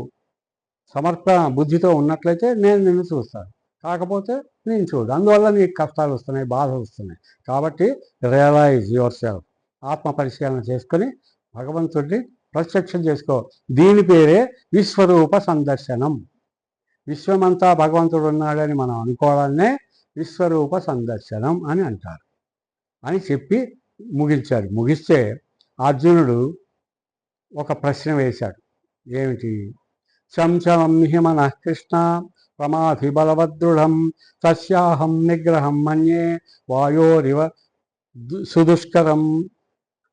సమర్పణ బుద్ధితో ఉన్నట్లయితే నేను నిన్ను చూస్తాను. కాకపోతే నేను చూడు, అందువల్ల నీకు కష్టాలు వస్తున్నాయి, బాధలు వస్తున్నాయి. కాబట్టి రియలైజ్ యువర్ సెల్ఫ్. ఆత్మ పరిశీలన చేసుకొని భగవంతుడిని ప్రత్యక్షం చేసుకో. దీని పేరే విశ్వరూప సందర్శనం. విశ్వమంతా భగవంతుడు ఉన్నాడని మనం అనుకోవాలనే విశ్వరూప సందర్శనం అని అంటారు అని చెప్పి ముగించాడు. ముగిస్తే అర్జునుడు ఒక ప్రశ్న వేశాడు. ఏమిటి? చంచలం హి మనః కృష్ణ ప్రమాధి బలవదృఢం తస్యాహం నిగ్రహం మన్యే వాయోరివ సుదుష్కరం.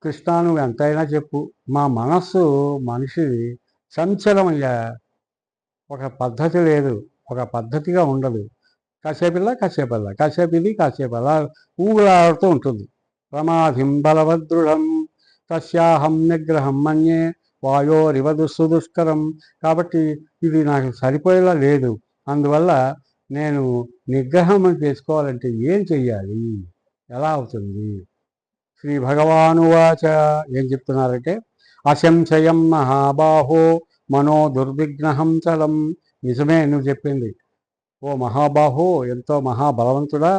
కృష్ణ, నువ్వు ఎంతైనా చెప్పు, మా మనస్సు మనిషిది చంచలమయ్యా. ఒక పద్ధతి లేదు, ఒక పద్ధతిగా ఉండదు. కాసేపిల్ల కాసేపు ఇది కాసేపు అలా ఊగులాడుతూ ఉంటుంది. ప్రమాధిం బలవదృఢం తస్యాహం నిగ్రహం మన్యే వాయోరివదు సుదుష్కరం. కాబట్టి ఇది నాకు సరిపోయేలా లేదు. అందువల్ల నేను నిగ్రహం చేసుకోవాలంటే ఏం చెయ్యాలి, ఎలా అవుతుంది? శ్రీ భగవానువాచ ఏం చెప్తున్నారంటే, అశంశయం మహాబాహో మనో దుర్విఘ్నహం చలం. నిజమే నువ్వు చెప్పింది ఓ మహాబాహో, ఎంతో మహాబలవంతుడా,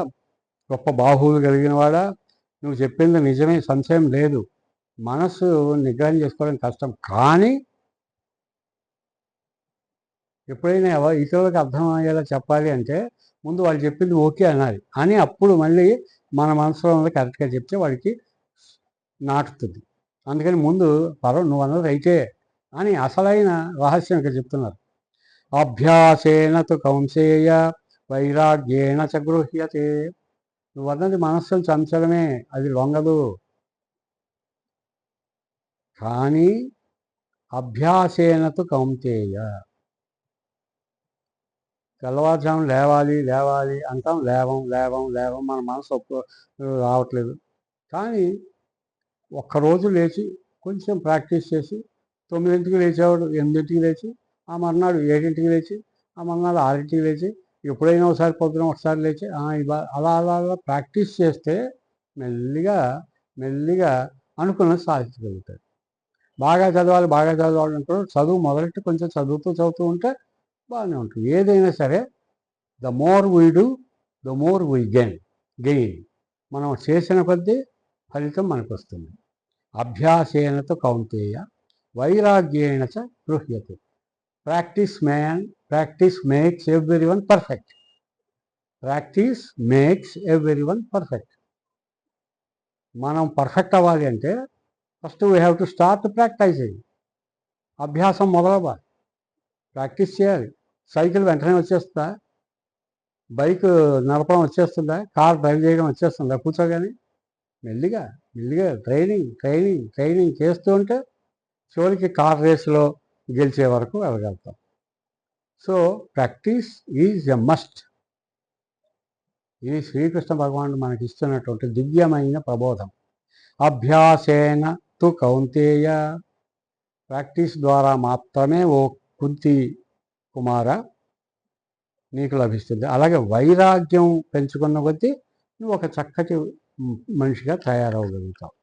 గొప్ప బాహువులు కలిగిన వాడా, నువ్వు చెప్పింది నిజమే, సంశయం లేదు. మనసు నిగ్రహం చేసుకోవడం కష్టం. కానీ ఎప్పుడైనా ఇతరులకు అర్థమయ్యేలా చెప్పాలి అంటే ముందు వాళ్ళు చెప్పింది ఓకే అనాలి. అని అప్పుడు మళ్ళీ మన మనసులో ఉన్నది కరెక్ట్గా చెప్తే వాడికి నాటుతుంది. అందుకని ముందు నువ్వు అన్నది రైటే అని అసలైన రహస్యం ఇక్కడ చెప్తున్నారు. అభ్యాసేన తు కౌంసేయ వైరాగ్యేణ చ గృహ్యతే. నువ్వు అన్నది మనస్సును చంచడమే, అది లొంగదు. కానీ అభ్యాసేన తు కౌంతేయ, తెల్లవారుజామున లేవాలి అంటాం, లేవం మన మనసు రావట్లేదు. కానీ ఒక్కరోజు లేచి కొంచెం ప్రాక్టీస్ చేసి 9ంటికి లేచేవాడు 8ంటికి లేచి, ఆ మర్నాడు 7ంటికి లేచి, ఆ మర్నాడు 6ంటికి లేచి, ఎప్పుడైనా ఒకసారి పొద్దున ఒకసారి లేచి అలా ప్రాక్టీస్ చేస్తే మెల్లిగా అనుకున్నది సాధించగలుగుతాడు. బాగా చదవాలి అంటారు. చదువు మొదలెట్టి కొంచెం చదువుతూ ఉంటే బాగానే ఉంటుంది. ఏదైనా సరే the more we do the more we gain. మనం చేసిన కొద్దీ ఫలితం మనకు వస్తుంది. అభ్యాసేనతో కౌంతేయ వైరాగ్యేణ చ గృహ్యతే. Practice makes everyone perfect. మనం పర్ఫెక్ట్ అవ్వాలి అంటే first we have to start practicing. అభ్యాసం మొదలవ్వాలి, ప్రాక్టీస్ చేయాలి. సైకిల్ వెంటనే వచ్చేస్తుందా? బైక్ నడపడం వచ్చేస్తుందా? కార్ డ్రైవ్ చేయడం వచ్చేస్తుందా కూర్చోగానే? మెల్లిగా ట్రైనింగ్ చేస్తూ ఉంటే చివరికి కార్ రేసులో గెలిచే వరకు వెళ్ళగలుగుతాం. So practice is a must. ఇది శ్రీకృష్ణ భగవానుడు మనకి ఇస్తున్నటువంటి దివ్యమైన ప్రబోధం. అభ్యాసేన తు కౌంతేయ, ప్రాక్టీస్ ద్వారా మాత్రమే ఓ కుంతి కుమార నీకు లభిస్తుంది. అలాగే వైరాగ్యం పెంచుకున్న కొద్దీ నువ్వు ఒక చక్కటి మనిషిగా తయారవగలుగుతావు.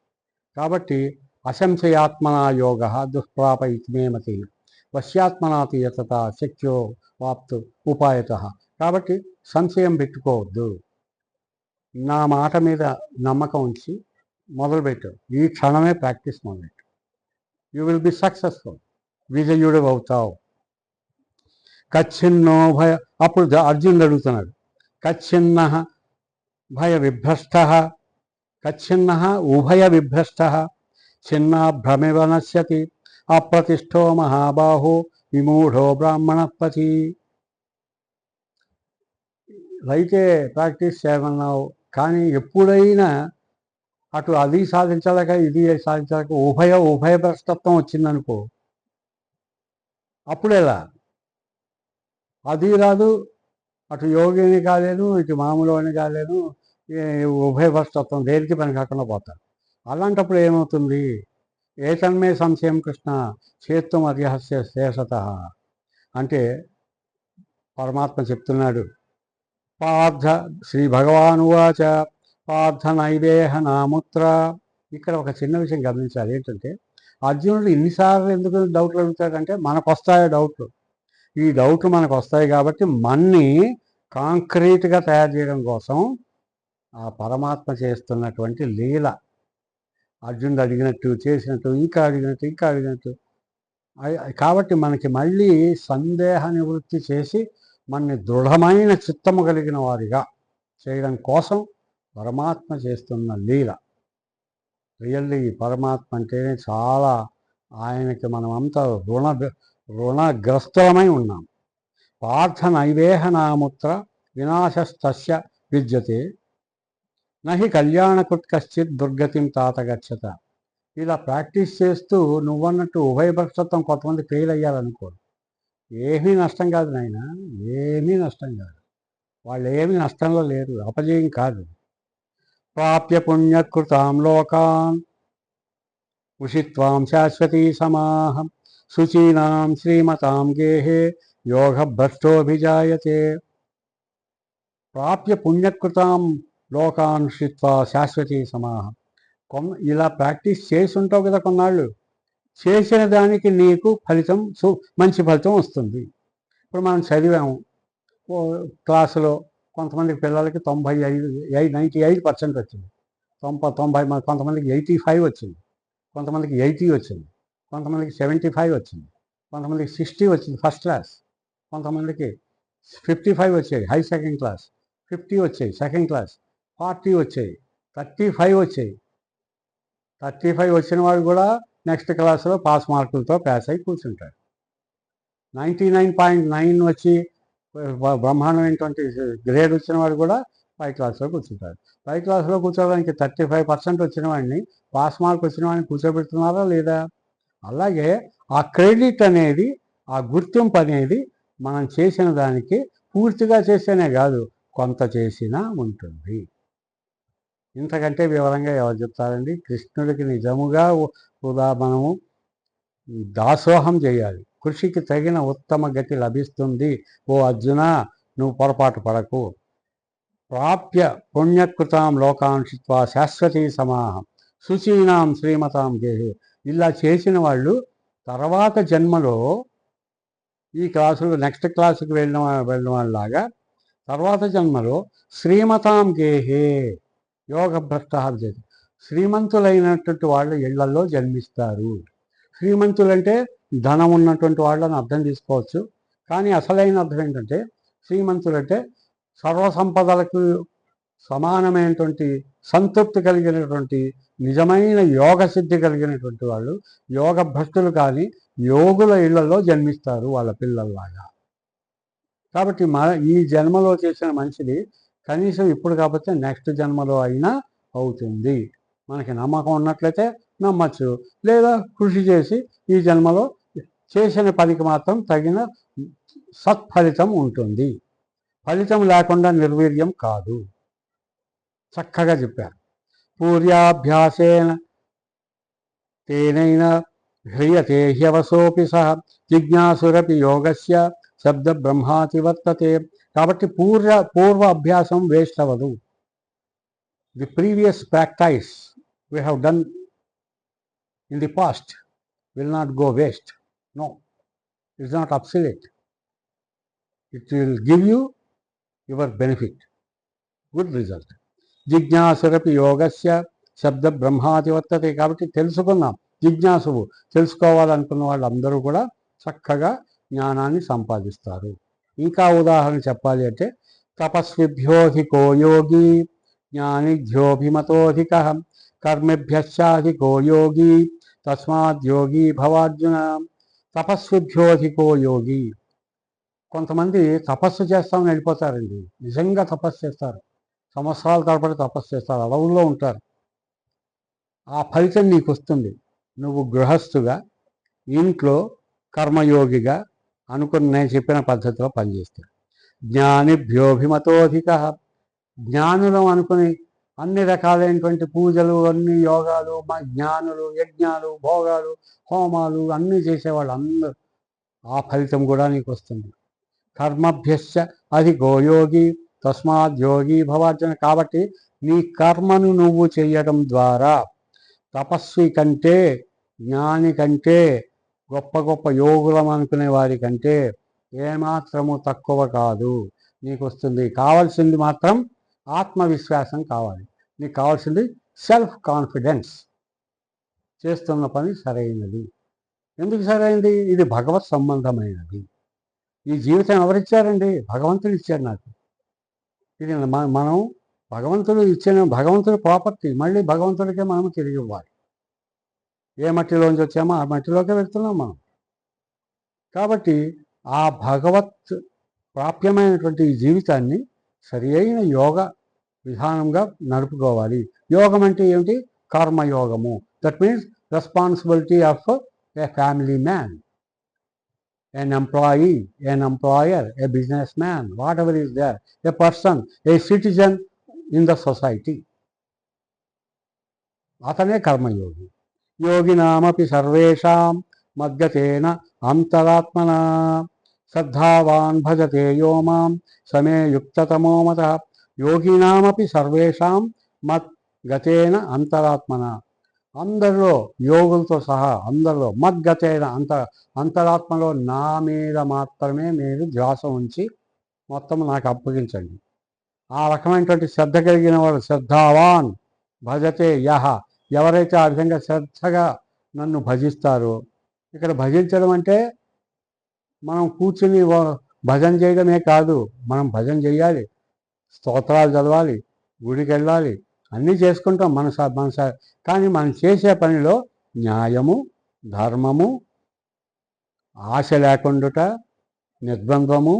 కాబట్టి అసంశయాత్మనా యోగ దుష్ప్రాప ఇతిమే మతి వశ్యాత్మనాతి యతత శక్యో వాప్తు ఉపాయత. కాబట్టి సంశయం పెట్టుకోవద్దు. నా మాట మీద నమ్మకం ఉంచి మొదలుపెట్టు, ఈ క్షణమే ప్రాక్టీస్ మొదలెట్టు. యూ విల్ బి సక్సెస్ఫుల్, విజయుడు అవుతావు. కచ్చిన్నో భయ, అప్పుడు అర్జునుడు అడుగుతున్నాడు, కచ్చిన్న భయ విభ్రష్ట, కచ్చిన్న ఉభయ విభ్రష్ట, చిన్న భ్రమివ నశ్యతి, అప్రతిష్టో మహాబాహో విమూఢో బ్రాహ్మణపతి. అయితే ప్రాక్టీస్ చేయమన్నావు, కానీ ఎప్పుడైనా అటు అది సాధించలేక ఇది సాధించలేక ఉభయ భ్రష్టత్వం వచ్చిందనుకో, అప్పుడేలా? అది రాదు, అటు యోగిని కాలేను, ఇటు మామూలుని కాలేను, ఉభయ భ్రష్టత్వం దేనికి పని కాకుండా పోతారు. అలాంటప్పుడు ఏమవుతుంది? ఏతన్మే సంశయం కృష్ణ చేత్వం అర్యహస్య శేషత అంటే పరమాత్మ చెప్తున్నాడు. పార్థ శ్రీ భగవాను వాచ పార్థ నైవేహ నాముత్ర. ఇక్కడ ఒక చిన్న విషయం గమనించాలి. ఏంటంటే అర్జునుడు ఇన్నిసార్లు ఎందుకు డౌట్లు అడుగుతాడంటే మనకు వస్తాయి డౌట్లు. ఈ డౌట్లు మనకు వస్తాయి కాబట్టి మన్ని కాంక్రీట్గా తయారు చేయడం కోసం ఆ పరమాత్మ చేస్తున్నటువంటి లీల. అర్జునుడు అడిగినట్టు చేసినట్టు, ఇంకా అడిగినట్టు కాబట్టి మనకి మళ్ళీ సందేహ నివృత్తి చేసి మనని దృఢమైన చిత్తము కలిగిన వారిగా చేయడం కోసం పరమాత్మ చేస్తున్న లీల. రియల్లీ పరమాత్మ అంటేనే చాలా, ఆయనకి మనమంతా రుణగ్రస్తులమై ఉన్నాం. పార్థ నైవేహ నాముత్ర వినాశస్తస్య విద్యతే నహి కళ్యాణకుట్ కశ్చిత్ దుర్గతిం తాత గచ్చత. ఇలా ప్రాక్టీస్ చేస్తూ నువ్వన్నట్టు ఉభయభక్షత్వం కొంతమంది ఫెయిల్ అయ్యారనుకో, ఏమీ నష్టం కాదు నాయన, ఏమీ నష్టం కాదు. వాళ్ళు ఏమీ నష్టంలో లేరు, అపజయం కాదు. ప్రాప్య పుణ్యకృతాం లోకాన్ ఉషిత్వాం శాశ్వతీ సమాహం శుచీనాం శ్రీమతాం గేహే యోగ భ్రష్టోభిజాయతే. ప్రాప్య పుణ్యకృతాం లోకాన్ ఉషిత్వా శాశ్వతీ సమాహం. ఇలా ప్రాక్టీస్ చేసి ఉంటావు కదా కొన్నాళ్ళు, చేసిన దానికి నీకు ఫలితం మంచి ఫలితం వస్తుంది. ఇప్పుడు మనం చదివాము క్లాసులో, కొంతమందికి పిల్లలకి 98% వచ్చింది, 90 కొంతమందికి 85 వచ్చింది, కొంతమందికి 80 వచ్చింది, కొంతమందికి 75 వచ్చింది, కొంతమందికి 60 వచ్చింది ఫస్ట్ క్లాస్, కొంతమందికి 55 వచ్చాయి హై సెకండ్ క్లాస్, 50 వచ్చాయి సెకండ్ క్లాస్, 40 వచ్చాయి, 35 వచ్చాయి. 35 వచ్చిన వాడు కూడా నెక్స్ట్ క్లాస్లో పాస్ మార్కులతో పాస్ అయి కూర్చుంటాడు. 99.9 వచ్చి బ్రహ్మాండమైనటువంటి గ్రేడ్ వచ్చిన వాడు కూడా పై క్లాస్లో కూర్చుంటాడు. పై క్లాస్లో కూర్చోవడానికి 35% వచ్చిన వాడిని, పాస్ మార్క్ వచ్చిన వాడిని కూర్చోబెడుతున్నారా లేదా? అలాగే ఆ క్రెడిట్ అనేది, ఆ గుర్తింపు అనేది మనం చేసిన దానికి పూర్తిగా చేస్తేనే కాదు, కొంత చేసినా ఉంటుంది. ఇంతకంటే వివరంగా ఎవరు చెప్తారండి? కృష్ణుడికి నిజముగా మనము దాసోహం చేయాలి. కృషికి తగిన ఉత్తమ గతి లభిస్తుంది. ఓ అర్జున, నువ్వు పొరపాటు పడకు. ప్రాప్య పుణ్యకృతాం లోకాన్ శిత్వా శాశ్వతీ సమాహం శుచీనాం శ్రీమతాం గేహే. ఇలా చేసిన వాళ్ళు తర్వాత జన్మలో, ఈ క్లాసులు నెక్స్ట్ క్లాసుకి వెళ్ళిన వాళ్ళలాగా తర్వాత జన్మలో శ్రీమతాం గేహే యోగ భ్రష్ట శ్రీమంతులైనటువంటి వాళ్ళ ఇళ్లలో జన్మిస్తారు. శ్రీమంతులంటే ధనం ఉన్నటువంటి వాళ్ళని అర్థం చేసుకోవచ్చు, కానీ అసలైన అర్థం ఏంటంటే శ్రీమంతులంటే సర్వసంపదలకు సమానమైనటువంటి సంతృప్తి కలిగినటువంటి నిజమైన యోగ సిద్ధి కలిగినటువంటి వాళ్ళు, యోగ భ్రష్టులు కానీ యోగుల ఇళ్లలో జన్మిస్తారు వాళ్ళ పిల్లల్లాగా. కాబట్టి ఈ జన్మలో చేసిన మంచిది కనీసం ఇప్పుడు కాకపోతే నెక్స్ట్ జన్మలో అయినా అవుతుంది. మనకి నమ్మకం ఉన్నట్లయితే నమ్మచ్చు, లేదా కృషి చేసి ఈ జన్మలో చేసిన పనికి మాత్రం తగిన సత్ఫలితం ఉంటుంది. ఫలితం లేకుండా నిర్వీర్యం కాదు. చక్కగా చెప్పారు. పూర్యాభ్యాసేన తేనైన హ్రియతే హ్యవసోపి సహ జిజ్ఞాసురపి యోగస్య శబ్ద బ్రహ్మాతి వర్తతే. కాబట్టి పూర్వ అభ్యాసం వేస్ట్ అవ్వదు. The previous practice we have done in the past will not go waste. No, it's not obsolete. It will give you your benefit, good result. Jignasurapi yogasya శబ్ద బ్రహ్మాది వర్తతే. కాబట్టి తెలుసుకుందాం. జిజ్ఞాసువు తెలుసుకోవాలనుకున్న వాళ్ళందరూ కూడా చక్కగా జ్ఞానాన్ని సంపాదిస్తారు. ఇంకా ఉదాహరణ చెప్పాలి అంటే తపస్విభ్యోధికో యోగి జ్ఞానిభ్యోభిమతోధిక కర్మభ్యశ్చాధికో యోగి తస్మాత్ యోగి భవార్జున. తపస్విభ్యోధికో యోగి. కొంతమంది తపస్సు చేస్తామని వెళ్ళిపోతారండి. నిజంగా తపస్సు చేస్తారు, సంవత్సరాల తరబడి తపస్సు చేస్తారు, అడవుల్లో ఉంటారు. ఆ ఫలితం నీకు వస్తుంది. నువ్వు గృహస్థుగా ఇంట్లో కర్మయోగిగా అనుకుని నేను చెప్పిన పద్ధతిలో పనిచేస్తాడు. జ్ఞానిభ్యోభిమతోధిక. జ్ఞానులం అనుకుని అన్ని రకాలైనటువంటి పూజలు, అన్ని యోగాలు, జ్ఞానులు, యజ్ఞాలు, భోగాలు, హోమాలు అన్నీ చేసేవాళ్ళు అందరూ ఆ ఫలితం కూడా నీకు వస్తుంది. కర్మభ్యశ్చ అధికో యోగి తస్మాత్ యోగి భవార్జున. కాబట్టి నీ కర్మను నువ్వు చేయడం ద్వారా తపస్వి కంటే, జ్ఞాని కంటే, గొప్ప గొప్ప యోగులం అనుకునే వారి కంటే ఏమాత్రము తక్కువ కాదు, నీకు వస్తుంది. కావాల్సింది మాత్రం ఆత్మవిశ్వాసం కావాలి. నీకు కావాల్సింది సెల్ఫ్ కాన్ఫిడెన్స్. చేస్తున్న పని సరైనది. ఎందుకు సరైనది? ఇది భగవత్ సంబంధమైనది. ఈ జీవితం ఎవరిచ్చారండి? భగవంతుడు ఇచ్చాడు నాకు. ఇది మనం భగవంతుడు ఇచ్చిన, భగవంతుడి ప్రాపర్టీ. మళ్ళీ భగవంతుడికే మనం తిరిగి ఇవ్వాలి. ఏ మట్టిలోంచి వచ్చామో ఆ మట్టిలోకే వెళ్తున్నాం మనం. కాబట్టి ఆ భగవత్ ప్రాప్యమైనటువంటి ఈ జీవితాన్ని సరి అయిన యోగ విధానంగా నడుపుకోవాలి. యోగం అంటే ఏమిటి? కర్మయోగము. That means responsibility of A family man, an employee, an employer, a businessman, whatever is there, a person, a citizen in the society. అతనే కర్మయోగి. యోగినామపి సర్వేషాం మద్గతేన అంతరాత్మన శ్రద్ధావాన్ భజతే యో మాం సమే యుక్తతమో మతః. యోగినామపి సర్వేషాం మద్గతేన అంతరాత్మన. అందరిలో, యోగులతో సహా అందరిలో మద్గతైన అంతరాత్మలో నా మీద మాత్రమే మీరు ధ్యాస ఉంచి మొత్తం నాకు అప్పగించండి. ఆ రకమైనటువంటి శ్రద్ధ కలిగిన వాడు శ్రద్ధావాన్ భజతే యహ. ఎవరైతే ఆ విధంగా శ్రద్ధగా నన్ను భజిస్తారో, ఇక్కడ భజించడం అంటే మనం కూర్చుని భజన చేయడమే కాదు, మనం భజన చేయాలి, స్తోత్రాలు చదవాలి, గుడికి వెళ్ళాలి, అన్నీ చేసుకుంటాం మన కానీ మనం చేసే పనిలో న్యాయము, ధర్మము, ఆశ లేకుండుట, నిర్బంధము,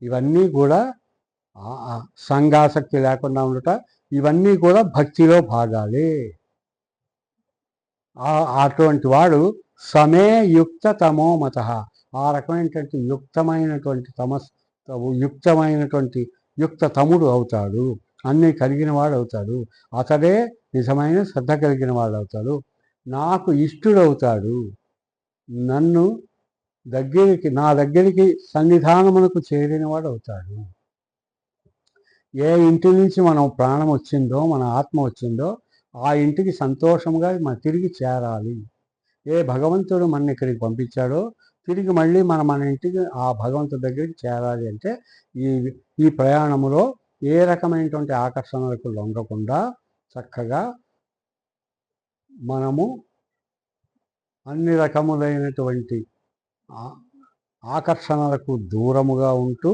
ఇవన్నీ కూడా సంఘాసక్తి లేకుండా ఉండుట, ఇవన్నీ కూడా భక్తిలో భాగాలే. అటువంటి వాడు సమే యుక్త తమో మత. ఆ రకమైనటువంటి యుక్తమైనటువంటి యుక్త తముడు అవుతాడు. అన్నీ కలిగిన వాడు అవుతాడు. అతడే నిజమైన శ్రద్ధ కలిగిన వాడు అవుతాడు. నాకు ఇష్టుడవుతాడు. నన్ను నా దగ్గరికి సన్నిధానమునకు చేరినవాడు అవుతాడు. ఏ ఇంటి నుంచి మనం ప్రాణం వచ్చిందో, మన ఆత్మ వచ్చిందో, ఆ ఇంటికి సంతోషంగా మనం తిరిగి చేరాలి. ఏ భగవంతుడు మన ఇక్కడికి పంపించాడో తిరిగి మళ్ళీ మన ఇంటికి, ఆ భగవంతుడి దగ్గరికి చేరాలి. అంటే ఈ ప్రయాణంలో ఏ రకమైనటువంటి ఆకర్షణలకు లొంగకుండా చక్కగా మనము అన్ని రకములైనటువంటి ఆకర్షణలకు దూరముగా ఉంటూ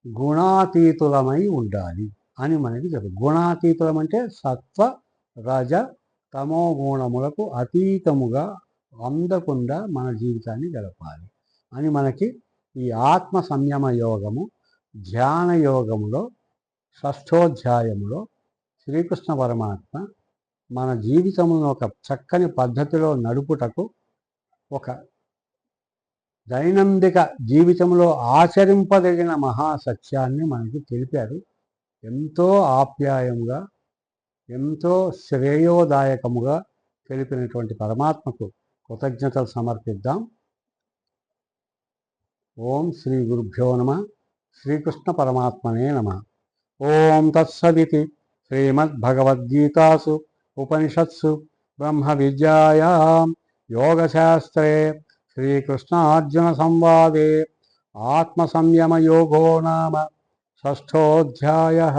గుణాతీతులమై ఉండాలి అని మనకి చెప్పదు. గుణాతీతులం అంటే సత్వ రజ తమో గుణములకు అతీతముగా అందకుండా మన జీవితాన్ని గడపాలి అని మనకి ఈ ఆత్మ సంయమ యోగము, ధ్యాన యోగములో 6వ అధ్యాయములో శ్రీకృష్ణ పరమాత్మ మన జీవితమును ఒక చక్కని పద్ధతిలో నడుపుటకు, ఒక దైనందిక జీవితంలో ఆచరింపదగిన మహాసత్యాన్ని మనకి తెలిపారు. ఎంతో ఆప్యాయంగా, ఎంతో శ్రేయోదాయకముగా తెలిపినటువంటి పరమాత్మకు కృతజ్ఞతలు సమర్పిద్దాం. ఓం శ్రీ గురుభ్యో నమః. శ్రీకృష్ణ పరమాత్మనే నమః. ఓం తత్సదితి శ్రీమద్భగవద్గీతాసు ఉపనిషత్సు బ్రహ్మ విద్యాయాం యోగశాస్త్రే శ్రీకృష్ణార్జున సంవాదే ఆత్మ సంయమ యోగో నామ 6వ అధ్యాయః.